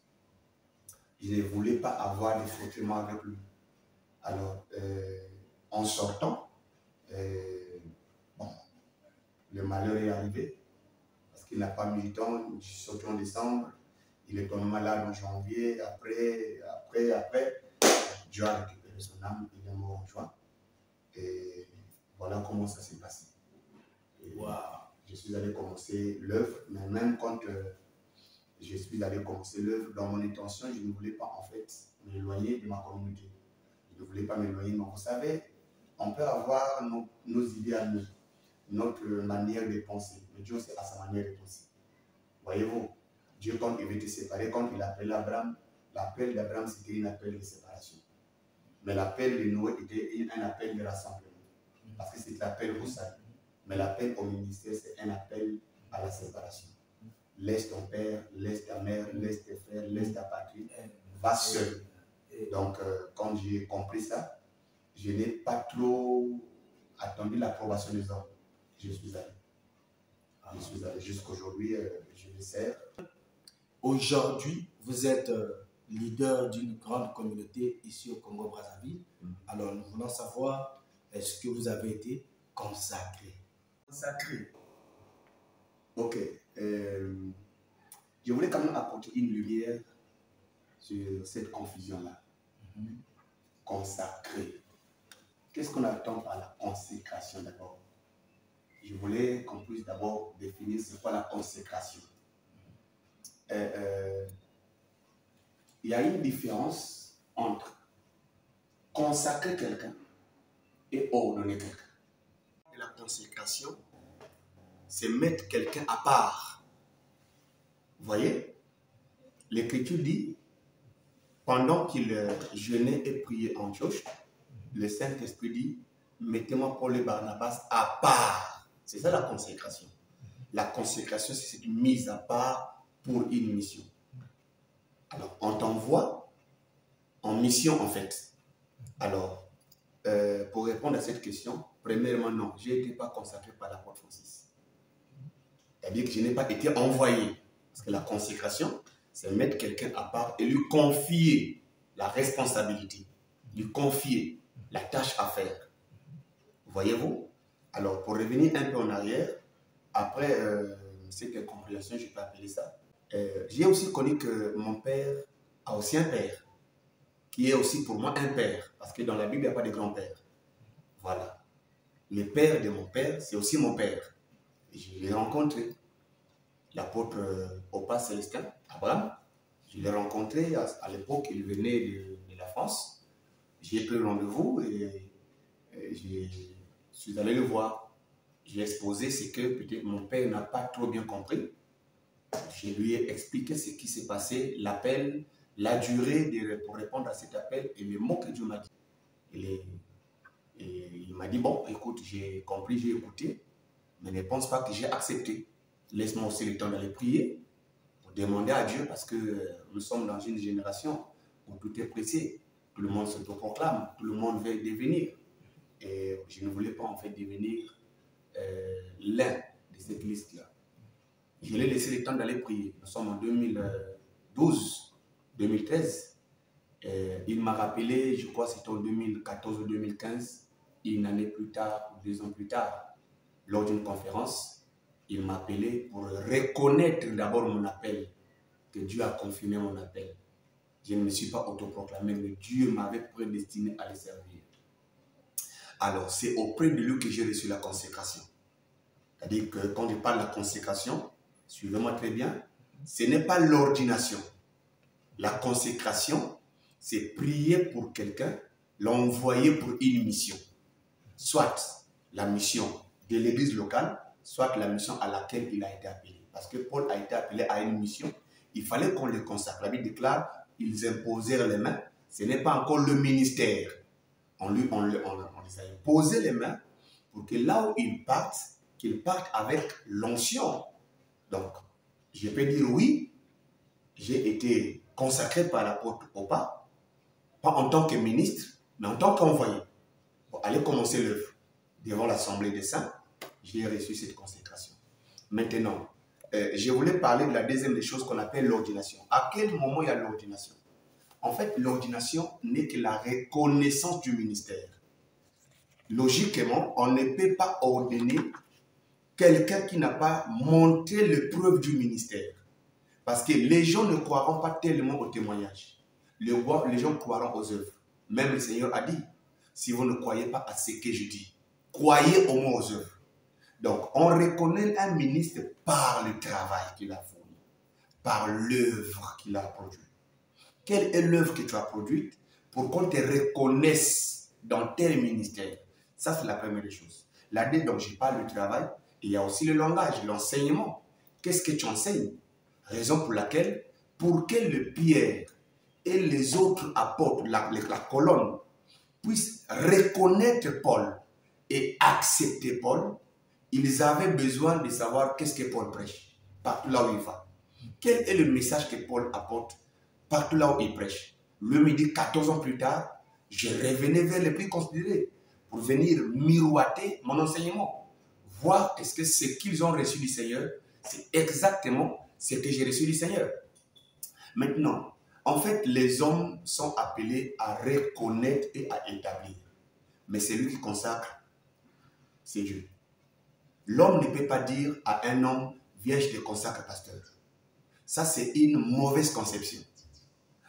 Je ne voulais pas avoir de frottement avec lui. Alors, en sortant, bon, le malheur est arrivé parce qu'il n'a pas mis le temps. Je suis sorti en décembre, il est tombé malade en janvier. Après, Dieu a récupéré son âme, il est mort en juin. Et voilà comment ça s'est passé. Wow. Je suis allé commencer l'œuvre, mais même quand je suis allé commencer l'œuvre, dans mon intention, je ne voulais pas en fait m'éloigner de ma communauté. Je ne voulais pas m'éloigner, mais vous savez, on peut avoir nos idées à nous, notre manière de penser, mais Dieu c'est à sa manière de penser. Voyez-vous, Dieu quand il veut te séparer, quand il appelle Abraham, l'appel d'Abraham c'était un appel de séparation. Mais l'appel de Noé était un appel de rassemblement. parce que c'est l'appel au salut. Mais l'appel au ministère, c'est un appel à la séparation. Laisse ton père, laisse ta mère, laisse tes frères, laisse ta patrie, va seul. Donc, quand j'ai compris ça, je n'ai pas trop attendu l'approbation des hommes. Je suis allé. Je suis allé jusqu'aujourd'hui, je les sers. Aujourd'hui, vous êtes leader d'une grande communauté ici au Congo-Brazzaville. Alors, nous voulons savoir, est-ce que vous avez été consacré? Consacré. Ok. Je voulais quand même apporter une lumière sur cette confusion-là. Consacré. Qu'est-ce qu'on attend par la consécration d'abord? Je voulais qu'on puisse d'abord définir c'est quoi la consécration. Il y a une différence entre consacrer quelqu'un et ordonner quelqu'un. La consécration, c'est mettre quelqu'un à part. Vous voyez? L'Écriture dit, pendant qu'il jeûnait et priait en Antioche, le Saint-Esprit dit, mettez-moi Paul et Barnabas à part. C'est ça la consécration. La consécration, c'est cette mise à part pour une mission. Alors, on t'envoie en mission en fait. Alors, pour répondre à cette question, premièrement, non, je n'étais pas consacré par l'apôtre Francis. C'est-à-dire que je n'ai pas été envoyé. Parce que la consécration, c'est mettre quelqu'un à part et lui confier la responsabilité, lui confier la tâche à faire. Voyez-vous? Alors, pour revenir un peu en arrière, après cette incompréhension, je peux appeler ça, j'ai aussi connu que mon père a aussi un père, qui est aussi pour moi un père, parce que dans la Bible, il n'y a pas de grand-père. Voilà. Le père de mon père, c'est aussi mon père. Et je l'ai rencontré. L'apôtre Opa Célestin, Abraham, je l'ai rencontré à l'époque, il venait de la France. J'ai pris rendez-vous et je suis allé le voir. J'ai exposé ce que peut-être mon père n'a pas trop bien compris. Je lui ai expliqué ce qui s'est passé, l'appel, la durée pour répondre à cet appel et les mots que Dieu m'a dit. Et il m'a dit, bon, écoute, j'ai compris, j'ai écouté, mais ne pense pas que j'ai accepté. Laisse-moi aussi le temps d'aller prier, pour demander à Dieu, parce que nous sommes dans une génération où tout est pressé. Tout le monde se proclame, tout le monde veut devenir. Et je ne voulais pas en fait devenir l'un de cette liste-là. Je l'ai laissé le temps d'aller prier. Nous sommes en 2012, 2013. Il m'a rappelé, je crois que c'était en 2014 ou 2015, une année plus tard, 2 ans plus tard, lors d'une conférence. Il m'a appelé pour reconnaître d'abord mon appel, que Dieu a confirmé mon appel. Je ne me suis pas autoproclamé, mais Dieu m'avait prédestiné à le servir. Alors, c'est auprès de lui que j'ai reçu la consécration. C'est-à-dire que quand je parle de la consécration, suivez-moi très bien, ce n'est pas l'ordination. La consécration, c'est prier pour quelqu'un, l'envoyer pour une mission. Soit la mission de l'église locale, soit la mission à laquelle il a été appelé. Parce que Paul a été appelé à une mission, il fallait qu'on le consacre. La Bible déclare, ils imposèrent les mains. Ce n'est pas encore le ministère. On les a imposé les mains pour que là où ils partent, qu'ils partent avec l'onction. Donc, je peux dire oui, j'ai été consacré par l'apôtre Opa, pas en tant que ministre, mais en tant qu'envoyé. Pour aller commencer l'œuvre devant l'Assemblée des Saints, j'ai reçu cette consécration. Maintenant, je voulais parler de la deuxième des choses qu'on appelle l'ordination. À quel moment il y a l'ordination? En fait, l'ordination n'est que la reconnaissance du ministère. Logiquement, on ne peut pas ordonner quelqu'un qui n'a pas montré les preuves du ministère. Parce que les gens ne croiront pas tellement au témoignage. Les gens croiront aux œuvres. Même le Seigneur a dit, si vous ne croyez pas à ce que je dis, croyez au moins aux œuvres. Donc, on reconnaît un ministre par le travail qu'il a fourni, par l'œuvre qu'il a produite. Quelle est l'œuvre que tu as produite pour qu'on te reconnaisse dans tel ministère? Ça, c'est la première des choses. Là-dedans, donc, je parle du travail, et il y a aussi le langage, l'enseignement. Qu'est-ce que tu enseignes? Raison pour laquelle, pour que le Pierre et les autres apôtres, la colonne, puissent reconnaître Paul et accepté Paul, ils avaient besoin de savoir qu'est-ce que Paul prêche, partout là où il va. Quel est le message que Paul apporte partout là où il prêche? Le midi, 14 ans plus tard, je revenais vers les plus considérés pour venir miroiter mon enseignement. Voir est-ce que ce qu'ils ont reçu du Seigneur, c'est exactement ce que j'ai reçu du Seigneur. Maintenant, en fait, les hommes sont appelés à reconnaître et à établir. Mais c'est lui qui consacre, c'est Dieu. L'homme ne peut pas dire à un homme, viens, je te consacre pasteur. Ça, c'est une mauvaise conception.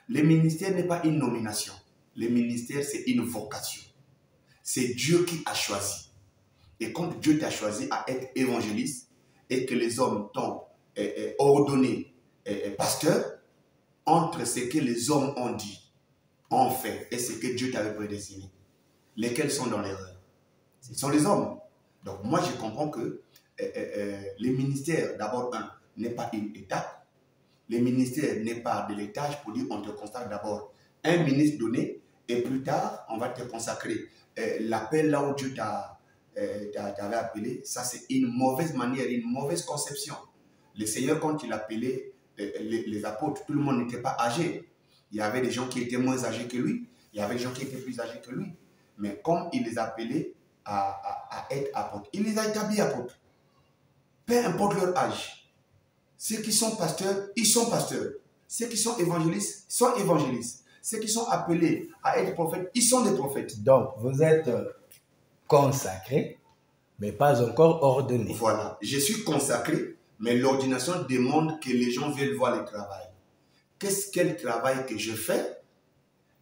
Le ministère n'est pas une nomination. Le ministère, c'est une vocation. C'est Dieu qui a choisi. Et quand Dieu t'a choisi à être évangéliste et que les hommes t'ont ordonné pasteur, entre ce que les hommes ont dit, ont fait et ce que Dieu t'avait prédestiné, lesquels sont dans l'erreur? Ce sont les hommes. Donc moi, je comprends que le ministère, d'abord, n'est pas une étape. Le ministère n'est pas de l'étage pour dire on te consacre d'abord un ministre donné et plus tard, on va te consacrer. L'appel là où Dieu t'avait appelé, ça c'est une mauvaise manière, une mauvaise conception. Le Seigneur, quand il appelait les apôtres, tout le monde n'était pas âgé. Il y avait des gens qui étaient moins âgés que lui, il y avait des gens qui étaient plus âgés que lui. Mais comme il les appelait à être apôtres, il les a établis apôtres. Peu importe leur âge. Ceux qui sont pasteurs, ils sont pasteurs. Ceux qui sont évangélistes, sont évangélistes. Ceux qui sont appelés à être prophètes, ils sont des prophètes. Donc, vous êtes consacré, mais pas encore ordonné. Voilà. Je suis consacré, mais l'ordination demande que les gens viennent voir le travail. Quel travail que je fais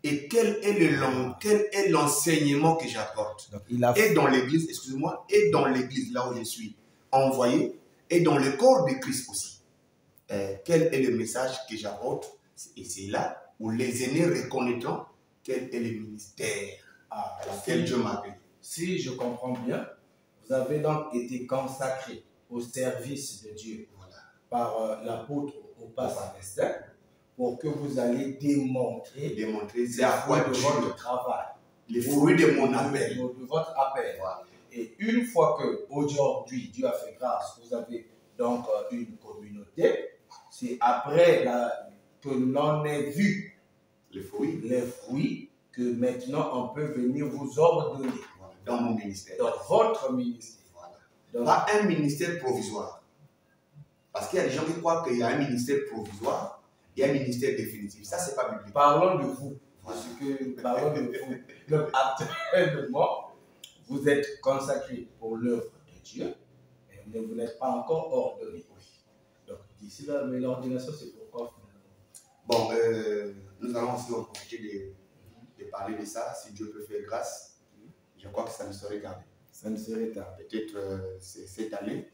et quel est l'enseignement que j'apporte. Et dans l'église, excusez-moi, et dans l'église là où je suis envoyé, et dans le corps de Christ aussi. Quel est le message que j'apporte? Et c'est là où les aînés reconnaîtront quel est le ministère à laquelle Dieu m'a appelé. Si je comprends bien, vous avez donc été consacré au service de Dieu par l'apôtre au pasteur Augustin pour que vous allez démontrer c'est à quoi de votre travail, les fruits de mon appel. De votre appel. Voilà. Et une fois que aujourd'hui Dieu a fait grâce, vous avez donc une communauté, c'est après que l'on ait vu les fruits que maintenant on peut venir vous ordonner. Voilà. Dans mon ministère. Dans votre ministère. Voilà. Donc, pas un ministère provisoire. Parce qu'il y a des gens qui croient qu'il y a un ministère provisoire et un ministère définitif. Ça, c'est pas biblique. Parlons de vous. Parlons de vous. Donc, actuellement, vous êtes consacré pour l'œuvre de Dieu, mais vous n'êtes pas encore ordonné. Donc, d'ici là, mais l'ordination, c'est pourquoi finalement? Bon, nous allons aussi en profiter de parler de ça. Si Dieu peut faire grâce, je crois que ça ne serait tardé. Ça ne serait tardé. Peut-être cette année.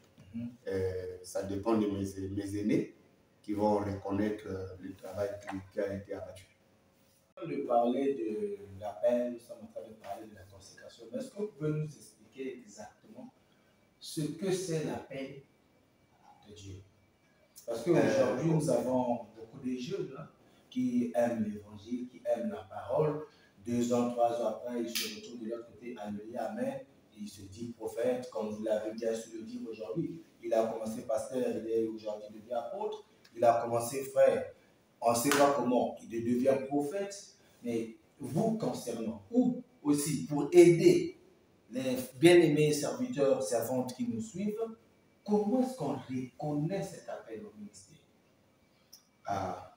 Ça dépend de mes aînés qui vont reconnaître le travail qui a été abattu. De parler de l'appel, nous sommes en train de parler de la consécration. Mais est-ce que vous pouvez nous expliquer exactement ce que c'est l'appel de Dieu? Parce qu'aujourd'hui, nous avons beaucoup de jeunes qui aiment l'évangile, qui aiment la parole. 2 ans, 3 ans après, ils se retrouvent de l'autre côté à lever la main. Il se dit prophète, comme vous l'avez bien su le dire aujourd'hui. Il a commencé pasteur, il est aujourd'hui devenu apôtre. Il a commencé frère. On ne sait pas comment il devient prophète. Mais vous concernant, ou aussi pour aider les bien-aimés serviteurs, servantes qui nous suivent, comment est-ce qu'on reconnaît cet appel au ministère?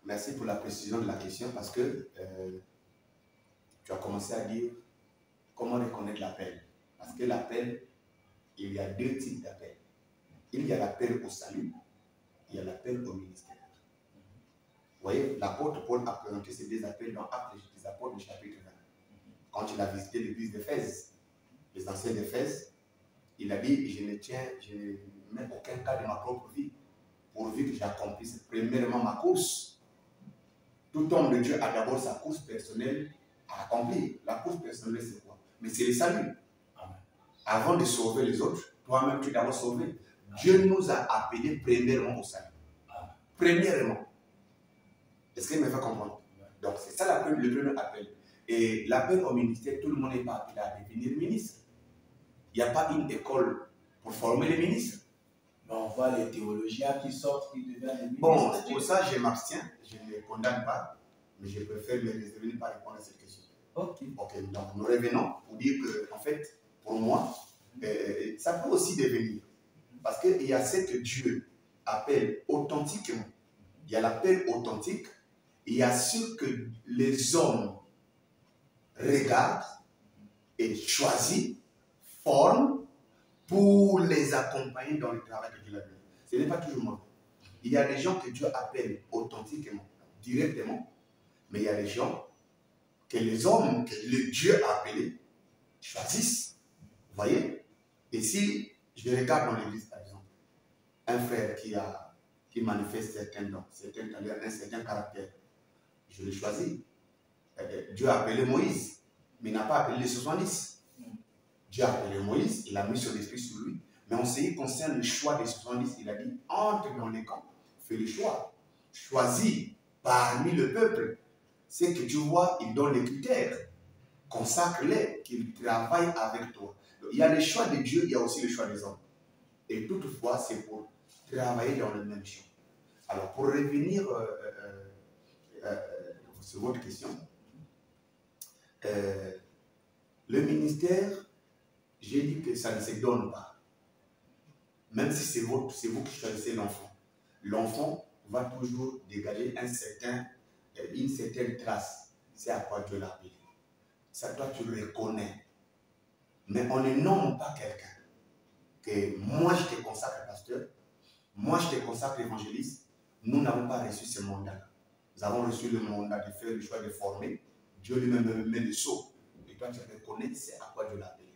Merci pour la précision de la question parce que tu as commencé à dire comment reconnaître l'appel. Parce que l'appel, il y a 2 types d'appels. Il y a l'appel au salut, il y a l'appel au ministère. Vous voyez, l'apôtre Paul a présenté ces 2 appels dans Actes des Apôtres, du chapitre 20. Quand il a visité l'église d'Éphèse, les anciens d'Éphèse, il a dit, je ne mets aucun cas de ma propre vie, pourvu que j'accomplisse premièrement ma course. Tout homme de Dieu a d'abord sa course personnelle à accomplir. La course personnelle, c'est quoi? Mais c'est le salut. Avant de sauver les autres, toi-même, tu es d'abord sauvé. Dieu nous a appelés premièrement au salut. Premièrement. Est-ce qu'il me fait comprendre? Donc, c'est ça le premier appel. Et l'appel au ministère, tout le monde n'est pas appelé à devenir ministre. Il n'y a pas une école pour former les ministres. Mais on voit les théologiens qui sortent, qui deviennent les ministres. Bon, pour ça, je m'abstiens. Je ne les condamne pas. Mais je préfère me réserver de ne pas répondre à cette question. Ok. Ok, donc nous revenons pour dire que, en fait, pour moi, ça peut aussi devenir. Parce qu'il y a ce que Dieu appelle authentiquement. Il y a l'appel authentique. Il y a ce que les hommes regardent et choisissent, forment pour les accompagner dans le travail que Dieu a donné. Ce n'est pas toujours moi. Il y a des gens que Dieu appelle authentiquement, directement, mais il y a des gens que les hommes que le Dieu a appelés choisissent. Vous voyez? Et si je regarde dans l'église, par exemple, un frère qui manifeste certains dons, certains talents, un certain caractère, je le choisis. Dieu a appelé Moïse, mais il n'a pas appelé les 70. Dieu a appelé Moïse, il a mis son esprit sur lui. Mais en ce qui concerne le choix des 70, il a dit, entre dans les camps, fais le choix. Choisis parmi le peuple. C'est que tu vois, il donne les critères. Consacre-les, qu'ils travaillent avec toi. Donc, il y a le choix de Dieu, il y a aussi le choix des hommes. Et toutefois, c'est pour travailler dans le même champ. Alors, pour revenir sur votre question, le ministère, j'ai dit que ça ne se donne pas. Même si c'est vous qui choisissez l'enfant. L'enfant va toujours dégager une certaine trace. C'est à quoi Dieu l'a appelé. Ça, toi, tu le reconnais. Mais on ne nomme pas quelqu'un que moi, je te consacre pasteur, moi, je te consacre évangéliste. Nous n'avons pas reçu ce mandat-là. Nous avons reçu le mandat de faire le choix de former. Dieu lui-même me met le sceau. Et toi, tu reconnais, c'est à quoi Dieu l'a appelé.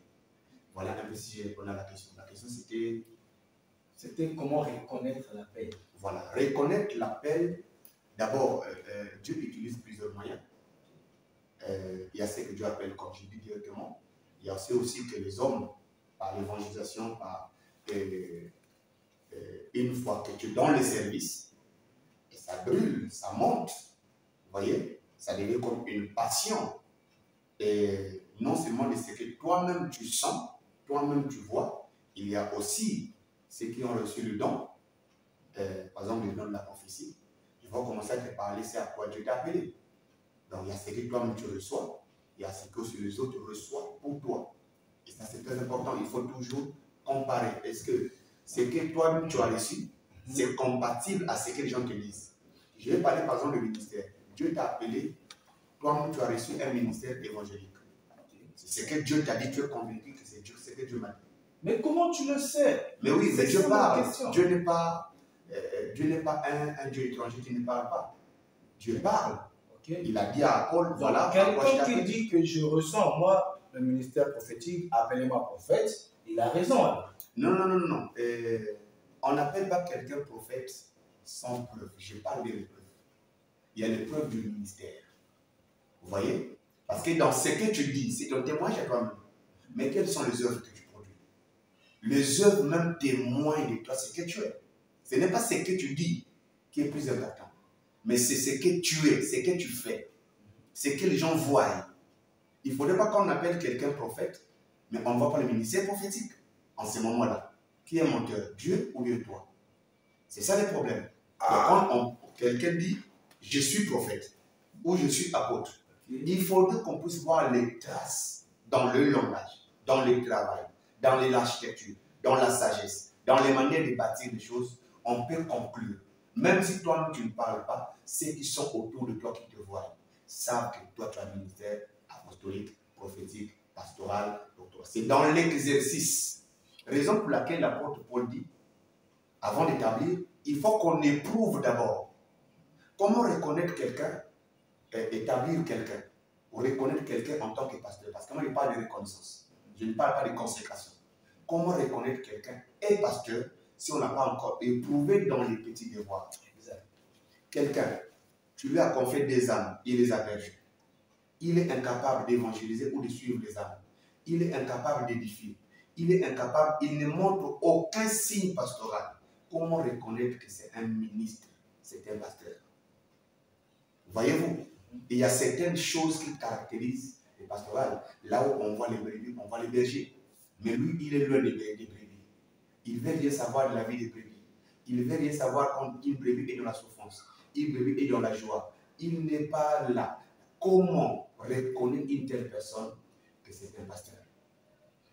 Voilà un peu si j'ai répondu à la question. La question, c'était... C'était comment reconnaître l'appel. Voilà, reconnaître l'appel. D'abord, Dieu utilise plusieurs moyens. Il y a ce que Dieu appelle, comme je dis directement. Il y a aussi que les hommes, par l'évangélisation, par une fois que tu donnes le service, et ça brûle, ça monte. Vous voyez, ça devient comme une passion. Et non seulement de ce que toi-même tu sens, toi-même tu vois, il y a aussi ceux qui ont reçu le don, par exemple le don de la prophétie, ils vont commencer à te parler, c'est à quoi Dieu t'a appelé. Donc il y a ce que toi-même tu reçois, il y a ce que aussi les autres reçoivent pour toi. Et ça c'est très important, il faut toujours comparer. Est-ce que ce que toi-même tu as reçu, c'est compatible à ce que les gens te disent? Je vais parler par exemple du ministère. Dieu t'a appelé, toi-même tu as reçu un ministère évangélique. C'est ce que Dieu t'a dit, tu es convaincu que c'est ce que Dieu m'a dit. Mais comment tu le sais? Mais oui, mais Dieu parle. Dieu n'est pas un Dieu étranger qui ne parle pas. Dieu parle. Okay. Il a dit à Paul, donc, voilà. Quelqu'un qui dit que je ressens, moi, le ministère prophétique, appelez-moi prophète, il a raison. Alors. Non. On n'appelle pas quelqu'un prophète sans preuve. Je parle des preuves. Il y a les preuves du ministère. Vous voyez? Parce que dans ce que tu dis, c'est ton témoignage à toi-même. Mais quelles sont les œuvres que tu produis? Les œuvres même témoignent de toi, ce que tu es. Ce n'est pas ce que tu dis qui est plus important. Mais c'est ce que tu es, ce que tu fais. Ce que les gens voient. Il ne faudrait pas qu'on appelle quelqu'un prophète, mais on ne voit pas le ministère prophétique en ce moment-là. Qui est menteur, Dieu ou bien toi? C'est ça le problème. Quand quelqu'un dit, je suis prophète ou je suis apôtre, il faudrait qu'on puisse voir les traces dans le langage, dans le travail, dans l'architecture, dans la sagesse, dans les manières de bâtir les choses. On peut conclure. Même si toi tu ne parles pas, ceux qui sont autour de toi qui te voient savent que toi tu as un ministère apostolique, prophétique, pastoral, doctoral. C'est dans l'exercice. Raison pour laquelle l'apôtre Paul dit, avant d'établir, il faut qu'on éprouve d'abord. Comment reconnaître quelqu'un, établir quelqu'un, ou reconnaître quelqu'un en tant que pasteur? Parce que moi je parle de reconnaissance. Je ne parle pas de consécration. Comment reconnaître quelqu'un est pasteur si on n'a pas encore éprouvé dans les petits devoirs? Quelqu'un, tu lui as confié des âmes, il les a perdues. Il est incapable d'évangéliser ou de suivre les âmes. Il est incapable d'édifier. Il est incapable, il ne montre aucun signe pastoral. Comment reconnaître que c'est un ministre, c'est un pasteur? Voyez-vous, il y a certaines choses qui caractérisent les pastorales. Là où on voit les brebis, on voit les bergers. Mais lui, il est loin des brebis. Il ne veut rien savoir de la vie des brebis. Il ne veut rien savoir quand une brebis est dans la souffrance. Une brebis est dans la joie. Il n'est pas là. Comment reconnaître une telle personne que c'est un pasteur?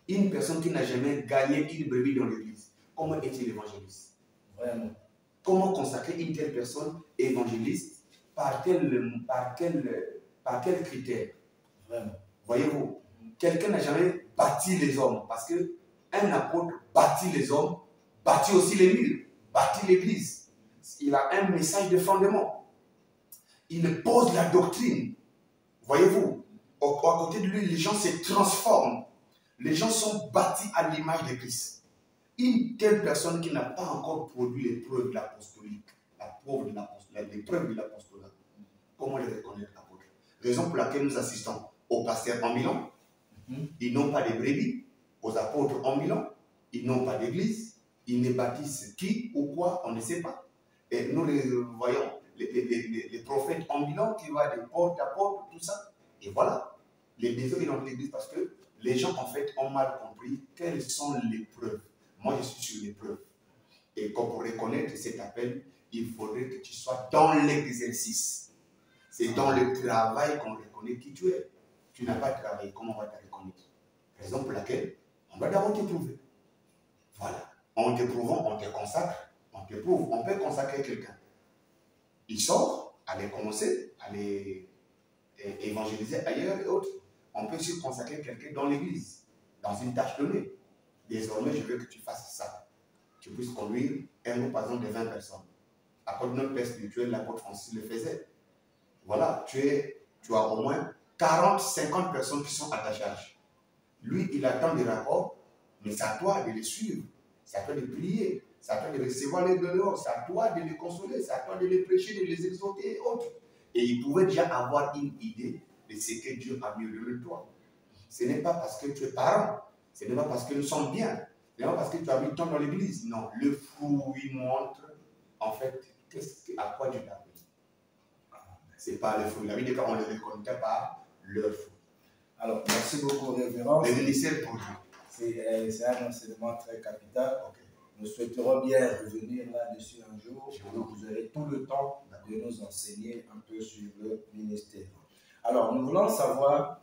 Une personne qui n'a jamais gagné une brebis dans l'église, comment est-il évangéliste? Vraiment. Comment consacrer une telle personne évangéliste? Par quel critère? Vraiment. Voyez-vous, quelqu'un n'a jamais bâti les hommes, parce qu'un apôtre bâtit les hommes, bâtit aussi les murs, bâtit l'église. Il a un message de fondement. Il pose la doctrine. Voyez-vous, à côté de lui, les gens se transforment. Les gens sont bâtis à l'image de Christ. Une telle personne qui n'a pas encore produit les preuves de l'apostolique, les preuves de l'apostolat, comment les reconnaître apôtres? Raison pour laquelle nous assistons aux pasteurs en Milan. Ils n'ont pas de brebis. Aux apôtres en Milan, ils n'ont pas d'église. Ils ne bâtissent qui ou quoi, on ne sait pas. Et nous les voyons, les prophètes en Milan qui vont de porte à porte, tout ça. Et voilà, les désordres dans l'église parce que les gens en fait ont mal compris quelles sont les preuves. Moi je suis sur les preuves. Et pour reconnaître cet appel, il faudrait que tu sois dans l'exercice. C'est dans le travail qu'on reconnaît qui tu es. Tu n'as pas travaillé, comment on va te reconnaître? Raison pour laquelle on va d'abord t'éprouver. Voilà. En t'éprouvant, on te consacre, on t'éprouve. On peut consacrer quelqu'un. Il sort, aller commencer, aller évangéliser ailleurs et autres. On peut aussi consacrer quelqu'un dans l'église, dans une tâche donnée. Désormais, je veux que tu fasses ça. Tu puisses conduire un groupe, par exemple, de 20 personnes. À cause de notre père spirituel, l'apôtre Francis le faisait. Voilà, tu as au moins 40, 50 personnes qui sont à ta charge. Lui, il attend des rapports, mais c'est à toi de les suivre. C'est à toi de prier. C'est à toi de recevoir les dehors. C'est à toi de les consoler. C'est à toi de les prêcher, de les exhorter et autres. Et il pouvait déjà avoir une idée de ce que Dieu a mieux de toi. Ce n'est pas parce que tu es parent. Ce n'est pas parce que nous sommes bien. Ce n'est pas parce que tu as mis le temps dans l'église. Non, le fruit montre, en fait, à quoi Dieu t'a appelé. Ce n'est pas le fruit. La Bible dit qu'on ne les reconnaît pas leur fruit. Alors, merci beaucoup, révérend. Le ministère pour Dieu. C'est un enseignement très capital. Okay. Nous souhaiterons bien revenir là-dessus un jour. Vous aurez tout le temps de nous enseigner un peu sur le ministère. Alors, nous voulons savoir,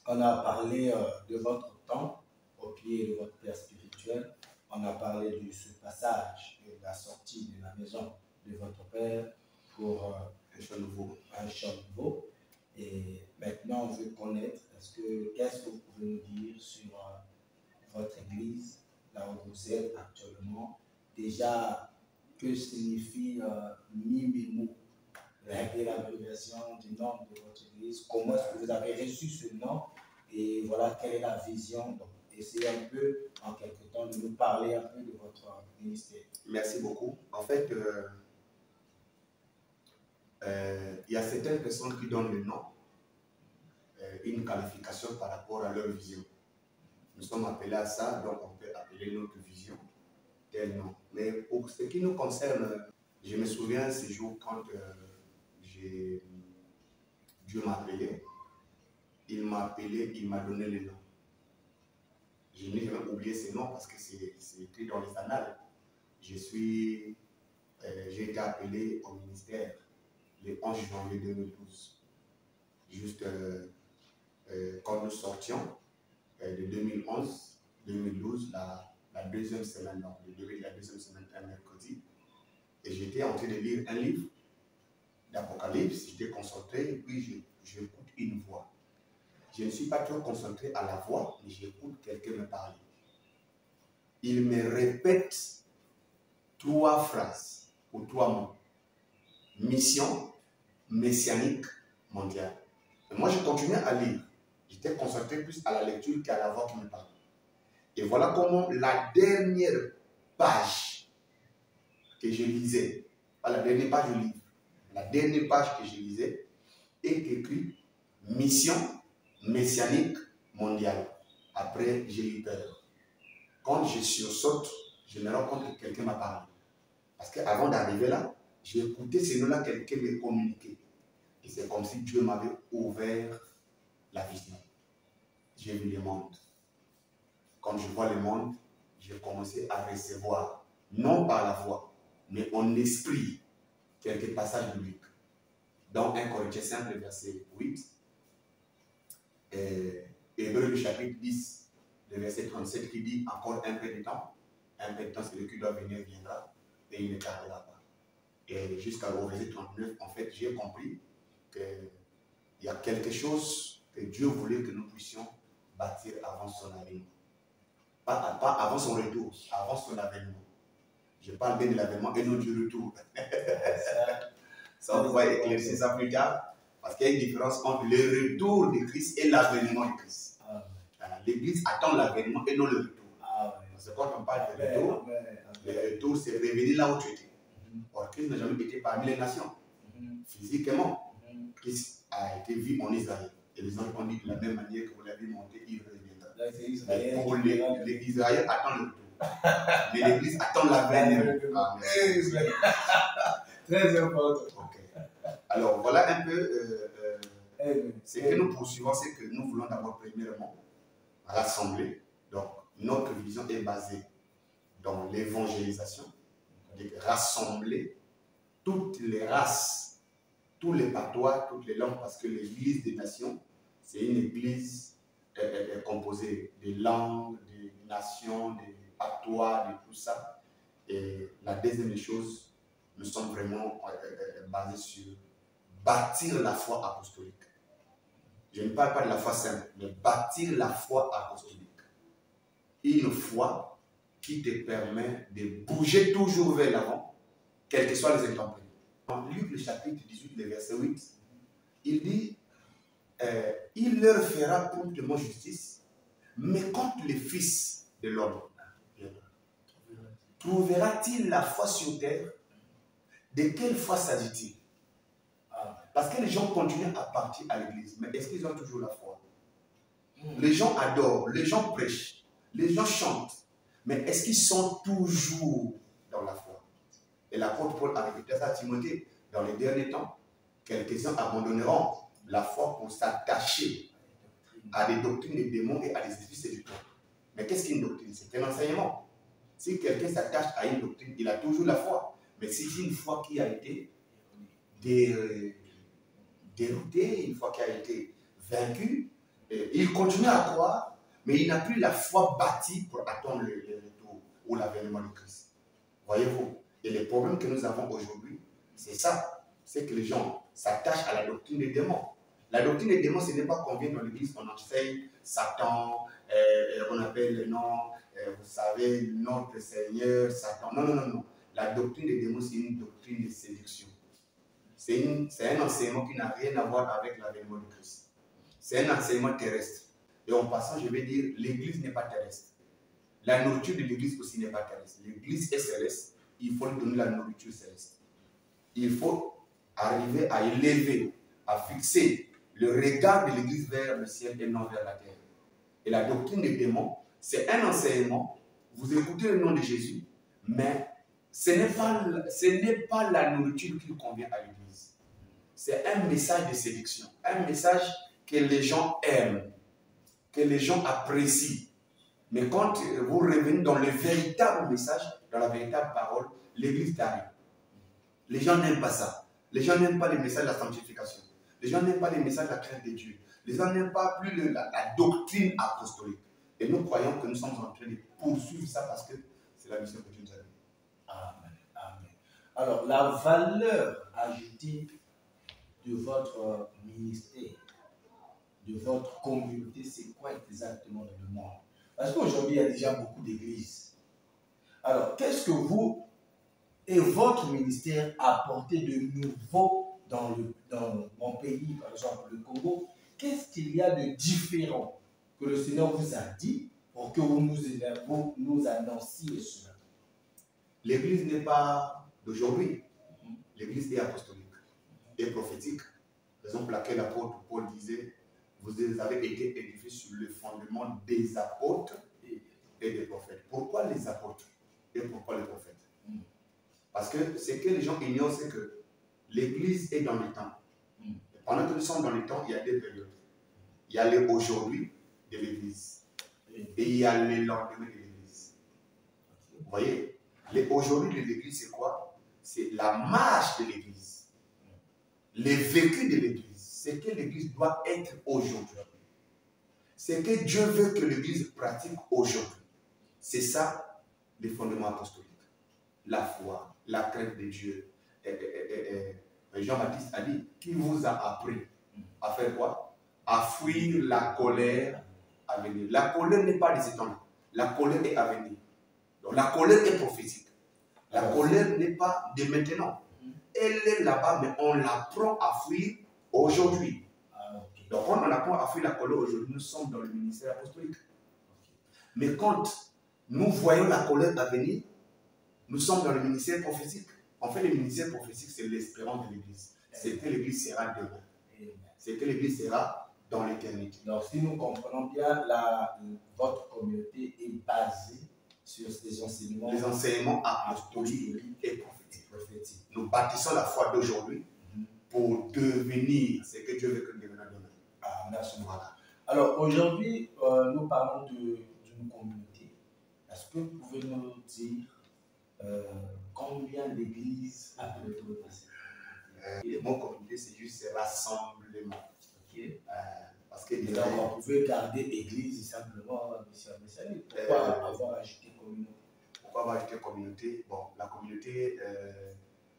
on a parlé de votre temps au pied de votre père spirituel. On a parlé de ce passage, de la sortie de la maison de votre père pour un chant nouveau. Et maintenant, on veut connaître, qu'est-ce que vous pouvez nous dire sur votre église, là où vous êtes actuellement? Déjà, que signifie Mimimou? Quelle est l'abréviation du nom de votre église? Comment est-ce que vous avez reçu ce nom? Et voilà, quelle est la vision? Donc, essayez un peu, en quelque temps, de nous parler un peu de votre ministère. Merci beaucoup. En fait, il y a certaines personnes qui donnent le nom, une qualification par rapport à leur vision. Nous sommes appelés à ça, donc on peut appeler notre vision tel nom. Mais pour ce qui nous concerne, je me souviens ces jours quand Dieu m'a appelé. Il m'a appelé, il m'a donné le nom. Je n'ai jamais oublié ce nom parce que c'est écrit dans les annales. J'ai été appelé au ministère le 11 janvier 2012. Juste quand nous sortions de 2011-2012, la deuxième semaine, donc le début de la deuxième semaine, un mercredi, et j'étais en train de lire un livre d'Apocalypse, j'étais concentré, et puis j'écoute une voix. Je ne suis pas trop concentré à la voix, mais j'écoute quelqu'un me parler. Il me répète 3 phrases ou 3 mots. Mission messianique mondiale. Et moi, je continuais à lire. J'étais concentré plus à la lecture qu'à la voix qui me parlait. Et voilà comment la dernière page que je lisais, pas la dernière page du livre, la dernière page que je lisais est écrit Mission messianique mondiale. Après, j'ai eu peur. Quand je sursaute, je me rends compte que quelqu'un m'a parlé. Parce qu'avant d'arriver là, j'ai écouté ce nom-là, quelqu'un me communiquait. Et c'est comme si Dieu m'avait ouvert la vision. J'ai vu le monde. quand je vois le monde, j'ai commencé à recevoir, non par la voix, mais en esprit, quelques passages bibliques. Dans 1 Corinthiens 5, le verset 8, et Hébreux le chapitre 10, le verset 37 qui dit encore un peu de temps, celui qui doit venir viendra, et il ne tardera pas. Et jusqu'au verset 39, en fait, j'ai compris qu'il y a quelque chose que Dieu voulait que nous puissions bâtir avant son avènement. Pas avant son retour, avant son avènement. Je parle bien de l'avènement et non du retour. Ça, on va éclaircir ça plus tard, parce qu'il y a une différence entre le retour de Christ et l'avènement de Christ. L'Église attend l'avènement et non le retour. Parce que quand on parle de retour, le retour, c'est revenir là où tu étais. Or, Christ n'a jamais été parmi les nations. Physiquement, Christ a été vu en Israël. Et les gens ont dit de la même manière que vous l'avez monté, il reviendra. Pour l'Israël attend le retour. Mais l'Église attend l'avènement. Très important. Okay. Alors, voilà un peu ce que nous poursuivons, c'est que nous voulons d'abord, premièrement, rassembler. Donc, notre vision est basée dans l'évangélisation, rassembler toutes les races, tous les patois, toutes les langues, parce que l'Église des nations, c'est une Église composée des langues, des nations, des patois, de tout ça. Et la deuxième des choses, nous sommes vraiment basés sur bâtir la foi apostolique. Je ne parle pas de la foi simple, mais bâtir la foi apostolique. Une foi qui te permet de bouger toujours vers l'avant, quelles que soient les intempéries. Dans Luc, le chapitre 18, le verset 8, il dit il leur fera promptement justice, mais quand le Fils de l'homme trouvera-t-il la foi sur terre? De quelle foi s'agit-il? Parce que les gens continuent à partir à l'église, mais est-ce qu'ils ont toujours la foi? Les gens adorent, les gens prêchent, les gens chantent, mais est-ce qu'ils sont toujours dans la foi? Et l'apôtre Paul a répété ça à Timothée. Dans les derniers temps, quelques-uns abandonneront la foi pour s'attacher à des doctrines des démons et à des esprits séducteurs. Mais qu'est-ce qu'une doctrine? C'est un enseignement. Si quelqu'un s'attache à une doctrine, il a toujours la foi. Mais si c'est une foi qui a été déroutée, une foi qui a été vaincue, il continue à croire, mais il n'a plus la foi bâtie pour attendre le retour ou l'avènement de Christ. Voyez-vous? Et le problème que nous avons aujourd'hui, c'est ça. C'est que les gens s'attachent à la doctrine des démons. La doctrine des démons, ce n'est pas qu'on vient dans l'église, on enseigne Satan, on appelle le nom, vous savez, notre Seigneur, Satan. Non, non, non, non. La doctrine des démons, c'est une doctrine de séduction. C'est un enseignement qui n'a rien à voir avec l'avènement de Christ. C'est un enseignement terrestre. Et en passant, je vais dire, l'église n'est pas terrestre. La nourriture de l'église aussi n'est pas terrestre. L'église est céleste, il faut lui donner la nourriture céleste. Il faut arriver à élever, à fixer le regard de l'église vers le ciel et non vers la terre. Et la doctrine des démons, c'est un enseignement, vous écoutez le nom de Jésus, mais ce n'est pas la nourriture qui convient à l'église. C'est un message de séduction, un message que les gens aiment, que les gens apprécient. Mais quand vous revenez dans le véritable message, dans la véritable parole, l'église t'arrive. Les gens n'aiment pas ça. Les gens n'aiment pas les messages de la sanctification. Les gens n'aiment pas les messages de la crainte de Dieu. Les gens n'aiment pas plus la doctrine apostolique. Et nous croyons que nous sommes en train de poursuivre ça parce que c'est la mission que Dieu nous a donnée. Amen. Amen. Alors, la valeur ajoutée de votre ministère, de votre communauté, c'est quoi exactement dans le monde? Parce qu'aujourd'hui, il y a déjà beaucoup d'églises. Alors, qu'est-ce que vous et votre ministère apportez de nouveau dans mon pays, par exemple le Congo? Qu'est-ce qu'il y a de différent que le Seigneur vous a dit pour que vous nous annonciez cela? L'église n'est pas d'aujourd'hui. L'église est apostolique et prophétique. Raison pour laquelle l'apôtre Paul disait, vous avez été édifiés sur le fondement des apôtres et des prophètes. Pourquoi les apôtres et pourquoi les prophètes? Parce que ce que les gens ignorent, c'est que l'église est dans le temps. Et pendant que nous sommes dans le temps, il y a des périodes. Il y a les aujourd'hui de l'église. et il y a le lendemain de l'église. Vous voyez, aujourd'hui de l'église, c'est quoi? C'est la marche de l'église, les vécus de l'église, ce que l'église doit être aujourd'hui. Ce que Dieu veut que l'église pratique aujourd'hui. C'est ça, les fondements apostoliques. La foi, la crainte de Dieu. Jean-Baptiste a dit, qui vous a appris à faire quoi? À fuir la colère à venir. La colère n'est pas de ce temps-là. La colère est à venir. Donc la colère est prophétique. La colère n'est pas de maintenant. Elle est là-bas, mais on l'apprend à fuir aujourd'hui. Donc quand on apprend à fuir la colère aujourd'hui, nous sommes dans le ministère apostolique. Mais quand nous voyons la colère à venir, nous sommes dans le ministère prophétique. En fait, le ministère prophétique, c'est l'espérance de l'Église. C'est que l'Église sera demain. C'est que l'Église sera dans l'éternité. Donc, si nous comprenons bien, votre communauté est basée sur ces enseignements. Les enseignements apostoliques et prophétiques. Nous bâtissons la foi d'aujourd'hui pour devenir ce que Dieu veut que nous devenions demain. Ah, merci. Voilà. Alors, aujourd'hui, nous parlons d'une communauté. Est-ce que vous pouvez nous dire combien d'églises a pu être repassées? Le mot communauté, c'est juste rassemblement. Okay. Parce que donc, on pouvait garder église simplement, pourquoi avoir ajouté communauté? Pourquoi avoir ajouté communauté? Bon, la communauté,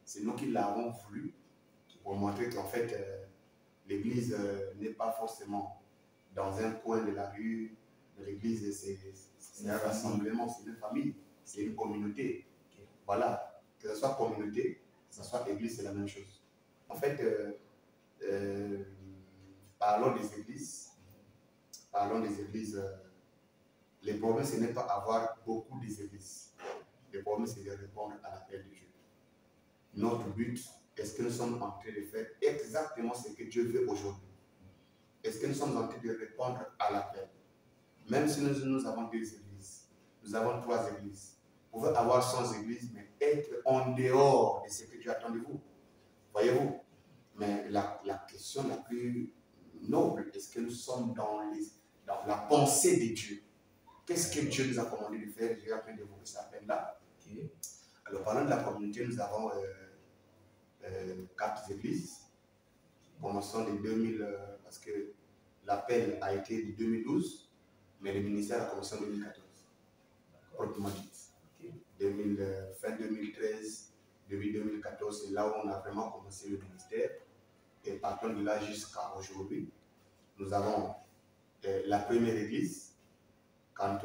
c'est nous qui l'avons voulu pour montrer qu'en fait, l'église n'est pas forcément dans un coin de la rue. L'église, c'est un rassemblement, c'est une famille, c'est une communauté. Okay. Voilà, que ce soit communauté, que ce soit église, c'est la même chose. En fait, parlons des églises. Les problèmes, ce n'est pas avoir beaucoup d'églises. Le problème, c'est de répondre à l'appel de Dieu. Notre but, est-ce que nous sommes en train de faire exactement ce que Dieu veut aujourd'hui? Est-ce que nous sommes en train de répondre à l'appel? Même si nous avons 2 églises, nous avons 3 églises. Vous pouvez avoir 100 églises, mais être en dehors de ce que Dieu attend de vous. Voyez-vous? Mais la question la plus noble, est-ce que nous sommes dans la pensée de Dieu? Qu'est-ce que Dieu nous a commandé de faire? Je vais apprendre de vous que ça appelle là. Okay. Alors, parlant de la communauté, nous avons 4 églises. Commençons de 2000, parce que l'appel a été de 2012, mais le ministère a commencé en 2014. Proprement dit. Okay. Fin 2013, début 2014, c'est là où on a vraiment commencé le ministère. Et partant de là jusqu'à aujourd'hui, nous avons la première église. Quand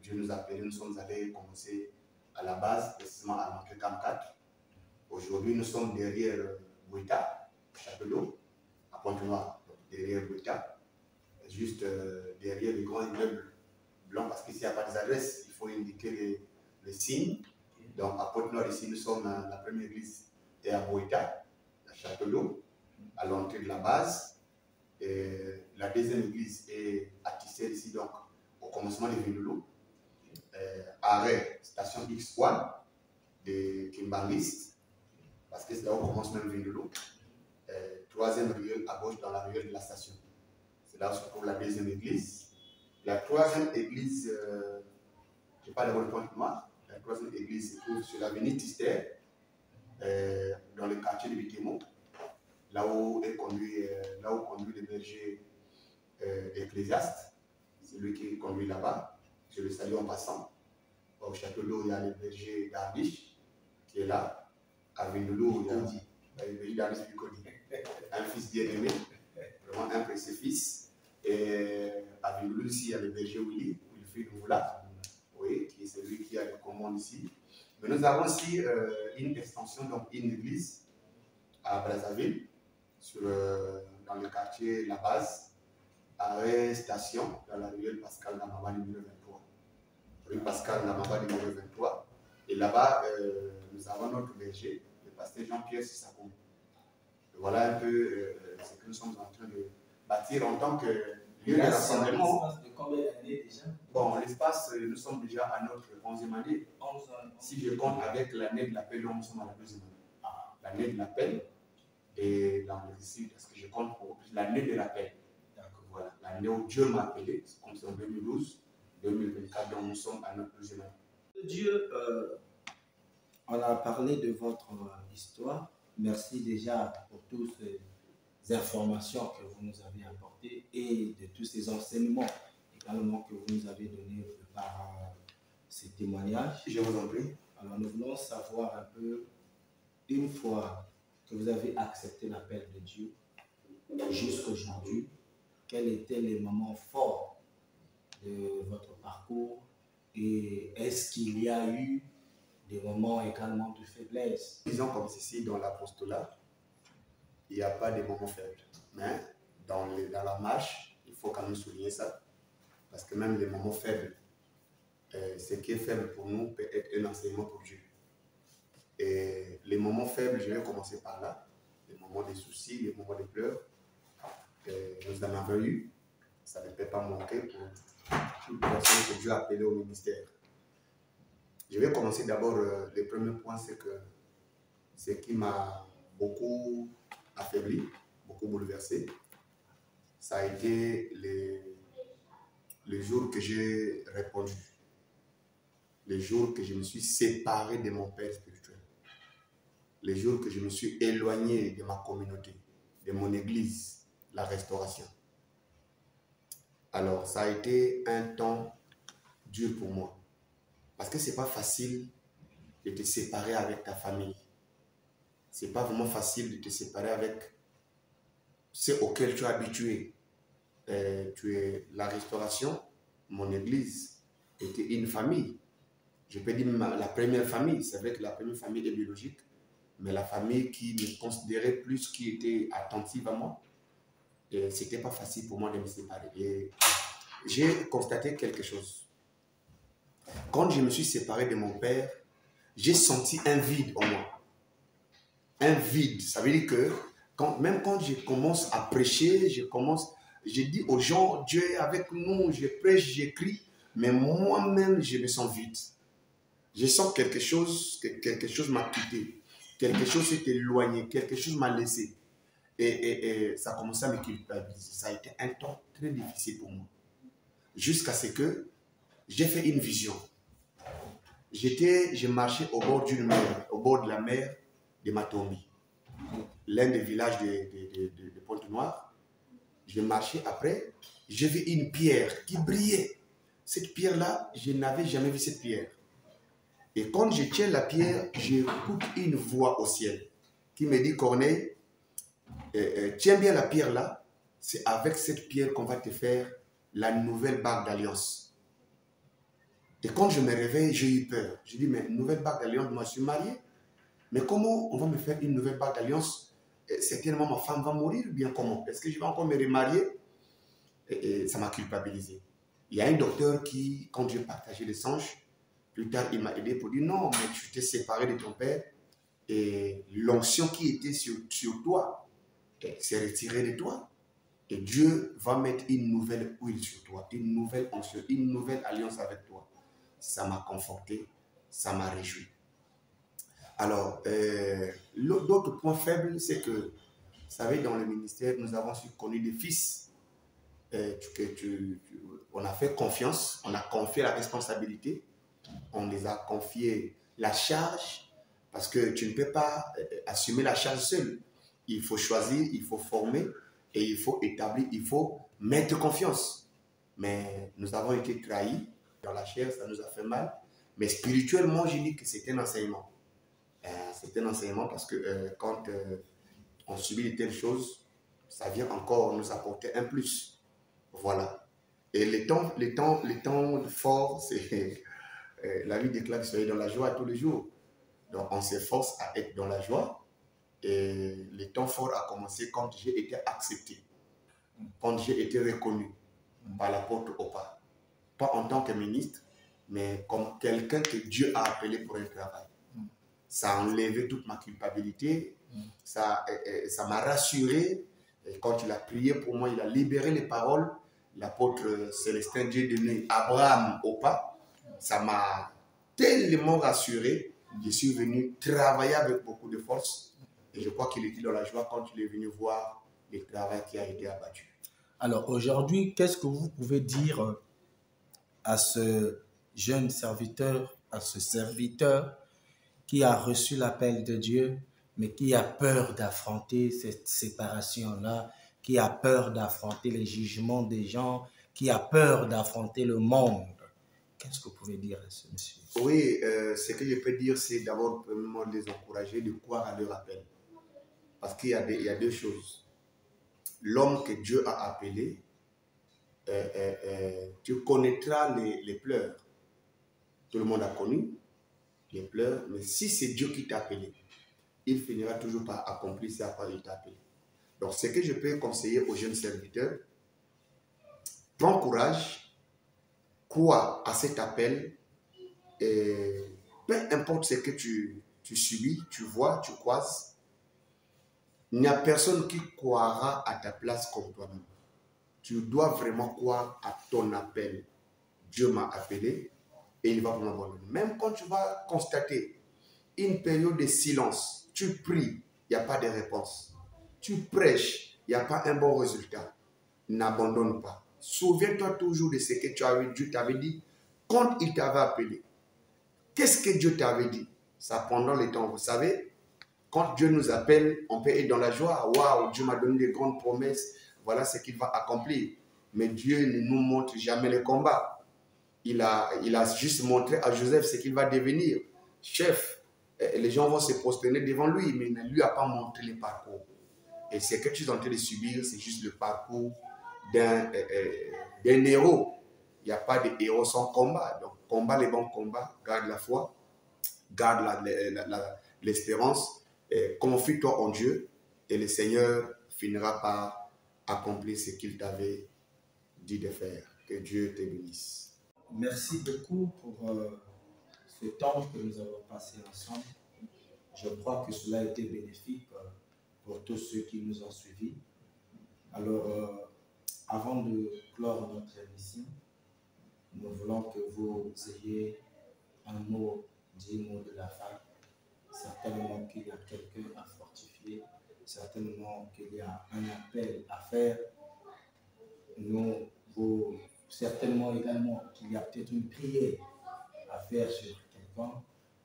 Dieu nous a appelés, nous sommes allés commencer à la base, précisément à l'entrée Camp 4. Aujourd'hui, nous sommes derrière Bouita, Château, à Pointe-Noire, derrière Bouita, juste derrière les grands immeubles blancs, parce qu'ici, il n'y a pas des adresses, il faut indiquer les signes. Donc, à Pointe-Noire, ici, nous sommes la première église est à Bouita, à Château, à l'entrée de la base. Et la deuxième église est à Tissé, ici, donc, au commencement de Vindoulo, arrêt station X1 de Kimbanguiste, parce que c'est là où on commence même Vindoulo. Troisième ruelle à gauche dans la ruelle de la station. C'est là où se trouve la deuxième église. La troisième église, je parle d'abord de Pointe-Noire. La troisième église se trouve sur l'avenue Tister, dans le quartier de Bikemo, là où conduit le berger Ecclésiaste. C'est lui qui conduit là-bas. Je le salue en passant. Au château d'eau, il y a le berger Dardiche qui est là. À Vindoulo, il y a le berger Dardiche Picodi, un fils bien-aimé, vraiment un précieux fils. Et à Vindoulo, ici, il y a le berger Wilfried Moula, oui, qui est celui qui a les commandes ici. Mais nous avons aussi une extension, donc une église à Brazzaville, dans le quartier La Base, arrêt station dans la ruelle Pascal Namaba numéro 23. Rue Pascal Namaba numéro 23. Et là-bas, nous avons notre berger, le pasteur Jean-Pierre Sissako. Voilà un peu ce que nous sommes en train de bâtir en tant que lieu de rassemblement. De combien d'années déjà? Bon, l'espace, nous sommes déjà à notre 11e année. 11 ans. Si je compte avec l'année de l'appel, nous sommes à la 2e année. L'année de l'appel et dans le récit, parce que je compte pour l'année de l'appel. Voilà, l'année où Dieu m'a appelé, comme c'est en 2012, 2024, dont nous sommes à notre 2e année. Dieu, on a parlé de votre histoire. Merci déjà pour toutes ces informations que vous nous avez apportées et de tous ces enseignements également que vous nous avez donnés par ces témoignages. Je vous en prie. Alors nous voulons savoir un peu, une fois que vous avez accepté l'appel de Dieu, jusqu'aujourd'hui, quels étaient les moments forts de votre parcours et est-ce qu'il y a eu des moments également de faiblesse? Disons comme ceci, dans l'apostolat, il n'y a pas de moments faibles. Mais dans la marche, il faut quand même souligner ça. Parce que même les moments faibles, ce qui est faible pour nous peut être un enseignement pour Dieu. Et les moments faibles, je vais commencer par là. Les moments de soucis, les moments de pleurs. Nous en avons eu. Ça ne peut pas manquer pour toute personne que Dieu a appelée au ministère. Je vais commencer d'abord, le premier point, c'est que ce qui m'a beaucoup affaibli, beaucoup bouleversé, ça a été les jours que j'ai répondu, les jours que je me suis séparé de mon père spirituel, les jours que je me suis éloigné de ma communauté, de mon église, la restauration. Alors, ça a été un temps dur pour moi. Parce que ce n'est pas facile de te séparer avec ta famille. Ce n'est pas vraiment facile de te séparer avec ceux auxquels tu es habitué. La restauration, mon église, était une famille. Je peux dire la première famille. C'est vrai que la première famille est biologique, mais la famille qui me considérait plus, qui était attentive à moi, ce n'était pas facile pour moi de me séparer. Et j'ai constaté quelque chose. Quand je me suis séparé de mon père, j'ai senti un vide en moi. Un vide, ça veut dire que même quand je commence à prêcher, je dis aux gens, Dieu est avec nous, je prêche, j'écris, mais moi-même, je me sens vide. Je sens quelque chose m'a quitté, quelque chose s'est éloigné, quelque chose m'a laissé. Et ça a commencé à me culpabiliser. Ça a été un temps très difficile pour moi. Jusqu'à ce que j'ai fait une vision. Je marchais au bord d'une mer, au bord de la mer de Matombi, l'un des villages de Pointe-Noire. Je marchais après, j'ai vu une pierre qui brillait. Cette pierre-là, je n'avais jamais vu cette pierre. Et quand je tiens la pierre, j'écoute une voix au ciel qui me dit, Corneille, tiens bien la pierre là, c'est avec cette pierre qu'on va te faire la nouvelle bague d'alliance. Et quand je me réveille, j'ai eu peur. Je dis, mais nouvelle bague d'alliance, moi je suis marié. Mais comment on va me faire une nouvelle bague d'alliance? Certainement ma femme va mourir, ou bien comment? Est-ce que je vais encore me remarier? Et ça m'a culpabilisé. Il y a un docteur qui, quand j'ai partagé les songes, plus tard il m'a aidé pour dire, non, mais tu t'es séparé de ton père et l'onction qui était sur toi s'est retirée de toi. Et Dieu va mettre une nouvelle huile sur toi, une nouvelle onction, une nouvelle alliance avec toi. Ça m'a conforté, ça m'a réjoui. Alors, l'autre point faible, c'est que, vous savez, dans le ministère, nous avons connu des fils. On a fait confiance, on a confié la responsabilité, on les a confié la charge, parce que tu ne peux pas assumer la charge seul. Il faut choisir, il faut former, et il faut établir, il faut mettre confiance. Mais nous avons été trahis. Dans la chair, ça nous a fait mal. Mais spirituellement, je dis que c'est un enseignement. C'est un enseignement parce que quand on subit de telles choses, ça vient encore nous apporter un plus. Voilà. Et les temps forts, c'est la vie déclare que soyez dans la joie tous les jours. Donc on s'efforce à être dans la joie. Et les temps forts a commencé quand j'ai été accepté, quand j'ai été reconnu par l'apôtre Opa. Pas en tant que ministre, mais comme quelqu'un que Dieu a appelé pour un travail. Ça a enlevé toute ma culpabilité, ça m'a rassuré. Et quand il a prié pour moi, il a libéré les paroles. L'apôtre Célestin, Dieu donné Abraham Opa, ça m'a tellement rassuré. Je suis venu travailler avec beaucoup de force. Et je crois qu'il était dans la joie quand il est venu voir le travail qui a été abattu. Alors aujourd'hui, qu'est-ce que vous pouvez dire à ce jeune serviteur, à ce serviteur qui a reçu l'appel de Dieu, mais qui a peur d'affronter cette séparation-là, qui a peur d'affronter les jugements des gens, qui a peur d'affronter le monde. Qu'est-ce que vous pouvez dire à ce monsieur? Oui, ce que je peux dire, c'est d'abord, premièrement, les encourager de croire à leur appel. Parce qu'il y a deux choses. L'homme que Dieu a appelé, tu connaîtras les pleurs. Tout le monde a connu les pleurs, mais si c'est Dieu qui t'a appelé, il finira toujours par accomplir ce à quoi il t'a appelé. Donc, ce que je peux conseiller aux jeunes serviteurs, prends courage, crois à cet appel, et peu importe ce que tu subis, tu vois, tu croises, il n'y a personne qui croira à ta place comme toi-même. Tu dois vraiment croire à ton appel. Dieu m'a appelé et il va vous m'abandonner. Même quand tu vas constater une période de silence, tu pries, il n'y a pas de réponse. Tu prêches, il n'y a pas un bon résultat. N'abandonne pas. Souviens-toi toujours de ce que Dieu t'avait dit quand il t'avait appelé. Qu'est-ce que Dieu t'avait dit? Ça pendant le temps, vous savez, quand Dieu nous appelle, on peut être dans la joie. Waouh, Dieu m'a donné de grandes promesses. Voilà ce qu'il va accomplir. Mais Dieu ne nous montre jamais le combat. Il a juste montré à Joseph ce qu'il va devenir. Chef, les gens vont se prosterner devant lui, mais il ne lui a pas montré le parcours. Et ce que tu es en train de subir, c'est juste le parcours d'un héros. Il n'y a pas de héros sans combat. Donc, combat les bons combats, garde la foi, garde l'espérance, confie-toi en Dieu et le Seigneur finira par accomplir ce qu'il t'avait dit de faire. Que Dieu te bénisse. Merci beaucoup pour ce temps que nous avons passé ensemble. Je crois que cela a été bénéfique pour tous ceux qui nous ont suivis. Alors, avant de clore notre émission, nous voulons que vous ayez un mot, 10 mots de la fin. Certainement qu'il y a quelqu'un à fortifier, certainement qu'il y a un appel à faire. Certainement également qu'il y a peut-être une prière à faire sur quelqu'un.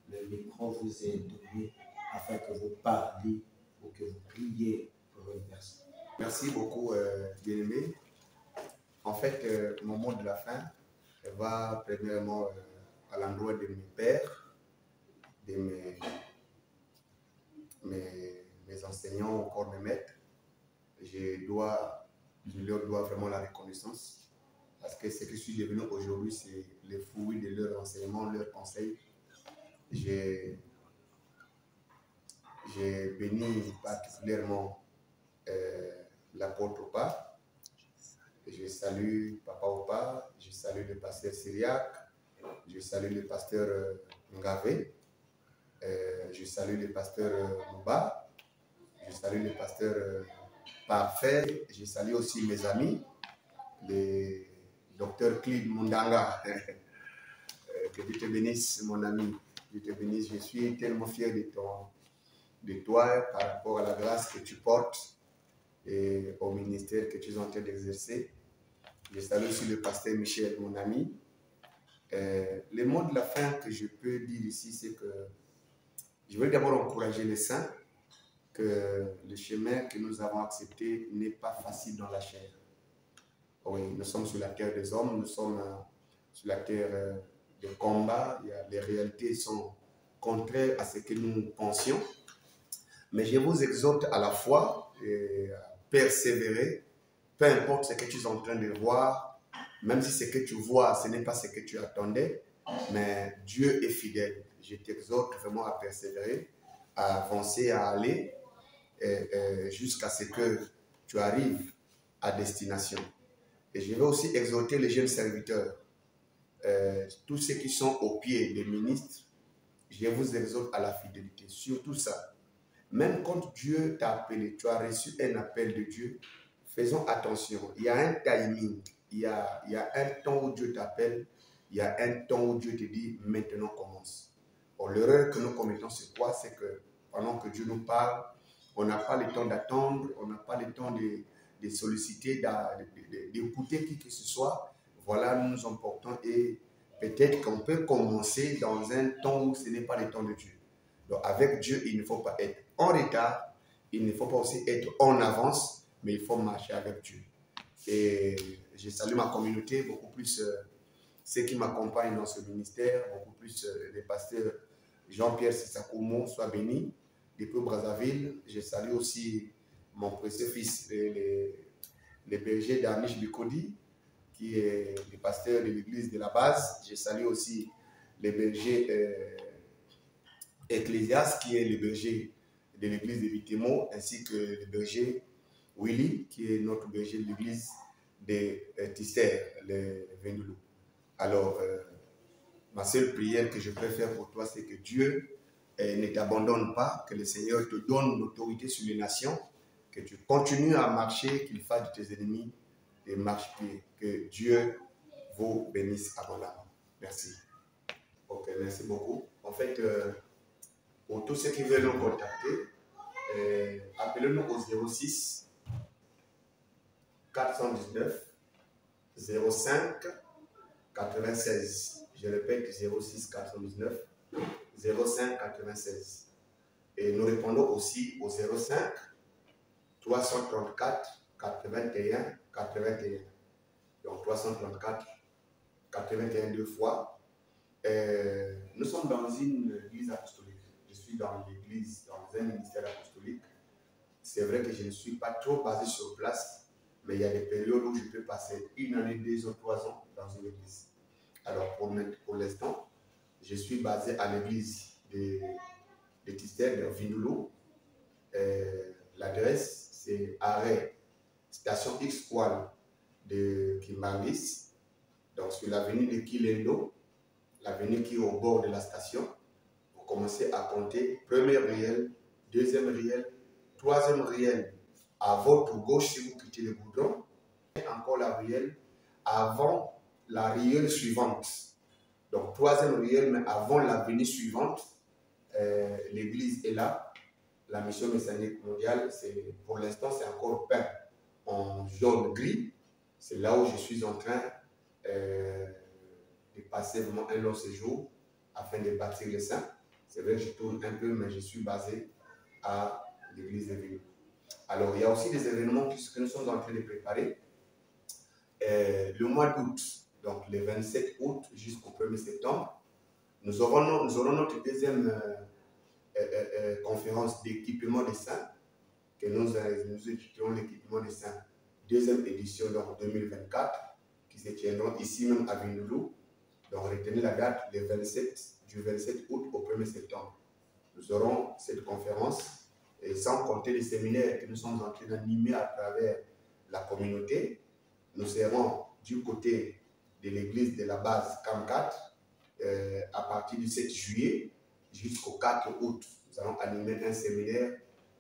Le micro vous est donné afin que vous parliez ou que vous priez pour une personne. Merci beaucoup, bien-aimé. En fait, mon mot de la fin va premièrement à l'endroit de mes pères, de mes enseignants, encore mes maîtres. Je leur dois vraiment la reconnaissance parce que ce que je suis devenu aujourd'hui, c'est le fruit de leur enseignement, leurs conseils. J'ai béni particulièrement l'apôtre Opa. Je salue Papa Opa, je salue le pasteur Syriac, je salue le pasteur Ngavé, je salue le pasteur Mouba, je salue le pasteur Parfait, je salue aussi mes amis, le docteur Clid Mundanga. Que Dieu te bénisse, mon ami. Dieu te bénisse. Je suis tellement fier de toi par rapport à la grâce que tu portes et au ministère que tu es en train d'exercer. Je salue aussi le pasteur Michel, mon ami. Le mot de la fin que je peux dire ici, c'est que je veux d'abord encourager les saints que le chemin que nous avons accepté n'est pas facile dans la chair. Oui, nous sommes sur la terre des hommes, nous sommes sur la terre de combat. Les réalités sont contraires à ce que nous pensions. Mais je vous exhorte à la foi et à persévérer, peu importe ce que tu es en train de voir, même si ce que tu vois, ce n'est pas ce que tu attendais, mais Dieu est fidèle. Je t'exhorte vraiment à persévérer, à avancer, à aller jusqu'à ce que tu arrives à destination. Et je vais aussi exhorter les jeunes serviteurs, tous ceux qui sont au pied des ministres, je vous exhorte à la fidélité, surtout ça. Même quand Dieu t'a appelé, tu as reçu un appel de Dieu, faisons attention. Il y a un timing, il y a un temps où Dieu t'appelle, il y a un temps où Dieu te dit maintenant commence. Bon, l'erreur que nous commettons, c'est quoi? C'est que pendant que Dieu nous parle, on n'a pas le temps d'attendre, on n'a pas le temps de solliciter, d'écouter qui que ce soit. voilà, nous nous emportons et peut-être qu'on peut commencer dans un temps où ce n'est pas le temps de Dieu. Donc avec Dieu, il ne faut pas être en retard, il ne faut pas aussi être en avance, mais il faut marcher avec Dieu. Et je salue ma communauté, beaucoup plus ceux qui m'accompagnent dans ce ministère, beaucoup plus les pasteurs Jean-Pierre Sissakoumo, soit béni, depuis Brazzaville. Je salue aussi mon précieux fils, les bergers d'Amish Bikodi, qui est le pasteur de l'église de la base. Je salue aussi les bergers Ecclésias, qui est le berger de l'église de Vitemo, ainsi que le berger Willy, qui est notre berger de l'église de Tister, le Vendoulou. Alors, ma seule prière que je peux faire pour toi, c'est que Dieu ne t'abandonne pas, que le Seigneur te donne l'autorité sur les nations, que tu continues à marcher, qu'il fasse de tes ennemis des marchepieds. Que Dieu vous bénisse abondamment. Merci. Ok, merci beaucoup. En fait, pour tous ceux qui veulent nous contacter, appelez-nous au 06 419 05 96. Je répète, 06 419 05 96. Et nous répondons aussi au 05 334 81 81. Donc 334 81 deux fois. Nous sommes dans une église apostolique. Je suis dans l'église, dans un ministère apostolique. C'est vrai que je ne suis pas trop basé sur place, mais il y a des périodes où je peux passer 1 année, 2 ou 3 ans dans une église. Alors pour l'instant, je suis basé à l'église de Tister, de Vindoulou. L'adresse, c'est arrêt station X-Qual de Kimangis, donc sur l'avenue de Kilendo, l'avenue qui est au bord de la station. Vous commencez à compter premier réel, deuxième réel, troisième réel à votre gauche si vous quittez le goudron, et encore la réelle avant la réelle suivante. Donc troisième réel, mais avant l'avenue suivante, l'église est là. La mission messianique mondiale, pour l'instant, c'est encore peint en jaune gris. C'est là où je suis en train de passer vraiment un long séjour afin de bâtir les saints. C'est vrai que je tourne un peu, mais je suis basé à l'église de Ville. Alors, il y a aussi des événements que nous sommes en train de préparer. Le mois d'août, donc le 27 août jusqu'au 1er septembre, nous aurons notre deuxième conférence d'équipement des saints, que nous étudions l'équipement des saints, deuxième édition donc 2024, qui se tiendra ici même à Vindoulou. Donc retenez la date du 27 août au 1er septembre. Nous aurons cette conférence, et sans compter les séminaires que nous sommes en train d'animer à travers la communauté. Nous serons du côté de l'église de la base CAM 4 à partir du 7 juillet jusqu'au 4 août. Nous allons animer un séminaire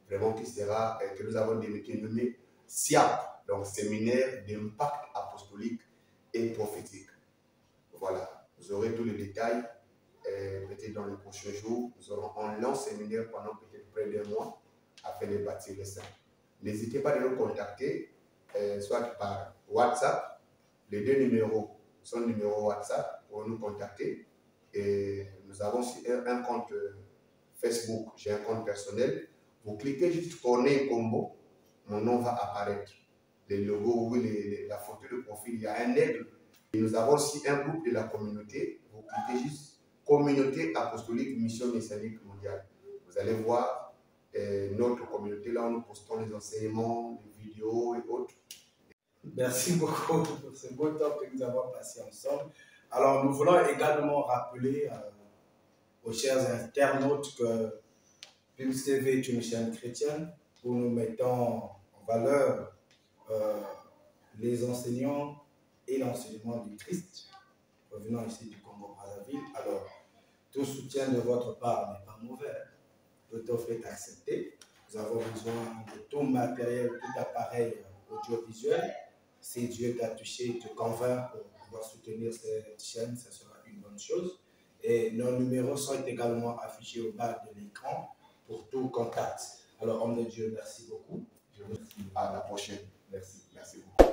vraiment qui sera, que nous avons dénommé SIAP, donc séminaire d'impact apostolique et prophétique. Voilà, vous aurez tous les détails peut-être dans les prochains jours. Nous aurons un long séminaire pendant peut-être près d'un mois afin de bâtir les saints. N'hésitez pas à nous contacter, soit par WhatsApp. Les deux numéros sont numéros WhatsApp pour nous contacter. Et nous avons aussi un compte Facebook. J'ai un compte personnel. Vous cliquez juste Corneille Combo, mon nom va apparaître. Les logos, oui, la photo de profil, il y a un aigle. Et nous avons aussi un groupe de la communauté. Vous cliquez juste Communauté apostolique mission messianique mondiale. Vous allez voir notre communauté là où nous postons les enseignements, les vidéos et autres. Merci beaucoup pour ce beau temps que nous avons passé ensemble. Alors, nous voulons également rappeler aux chers internautes que Pulse TV est une chaîne chrétienne où nous mettons en valeur les enseignants et l'enseignement du Christ revenant ici du Congo-Brazzaville. Alors, tout soutien de votre part n'est pas mauvais. Toute offre est acceptée. Nous avons besoin de tout matériel, tout appareil audiovisuel. Si Dieu t'a touché, te convainc pour pouvoir soutenir cette chaîne, ce sera une bonne chose. Et nos numéros sont également affichés au bas de l'écran pour tout contact. Alors, homme de Dieu, merci beaucoup. Je vous dis à la prochaine. Merci. Merci beaucoup.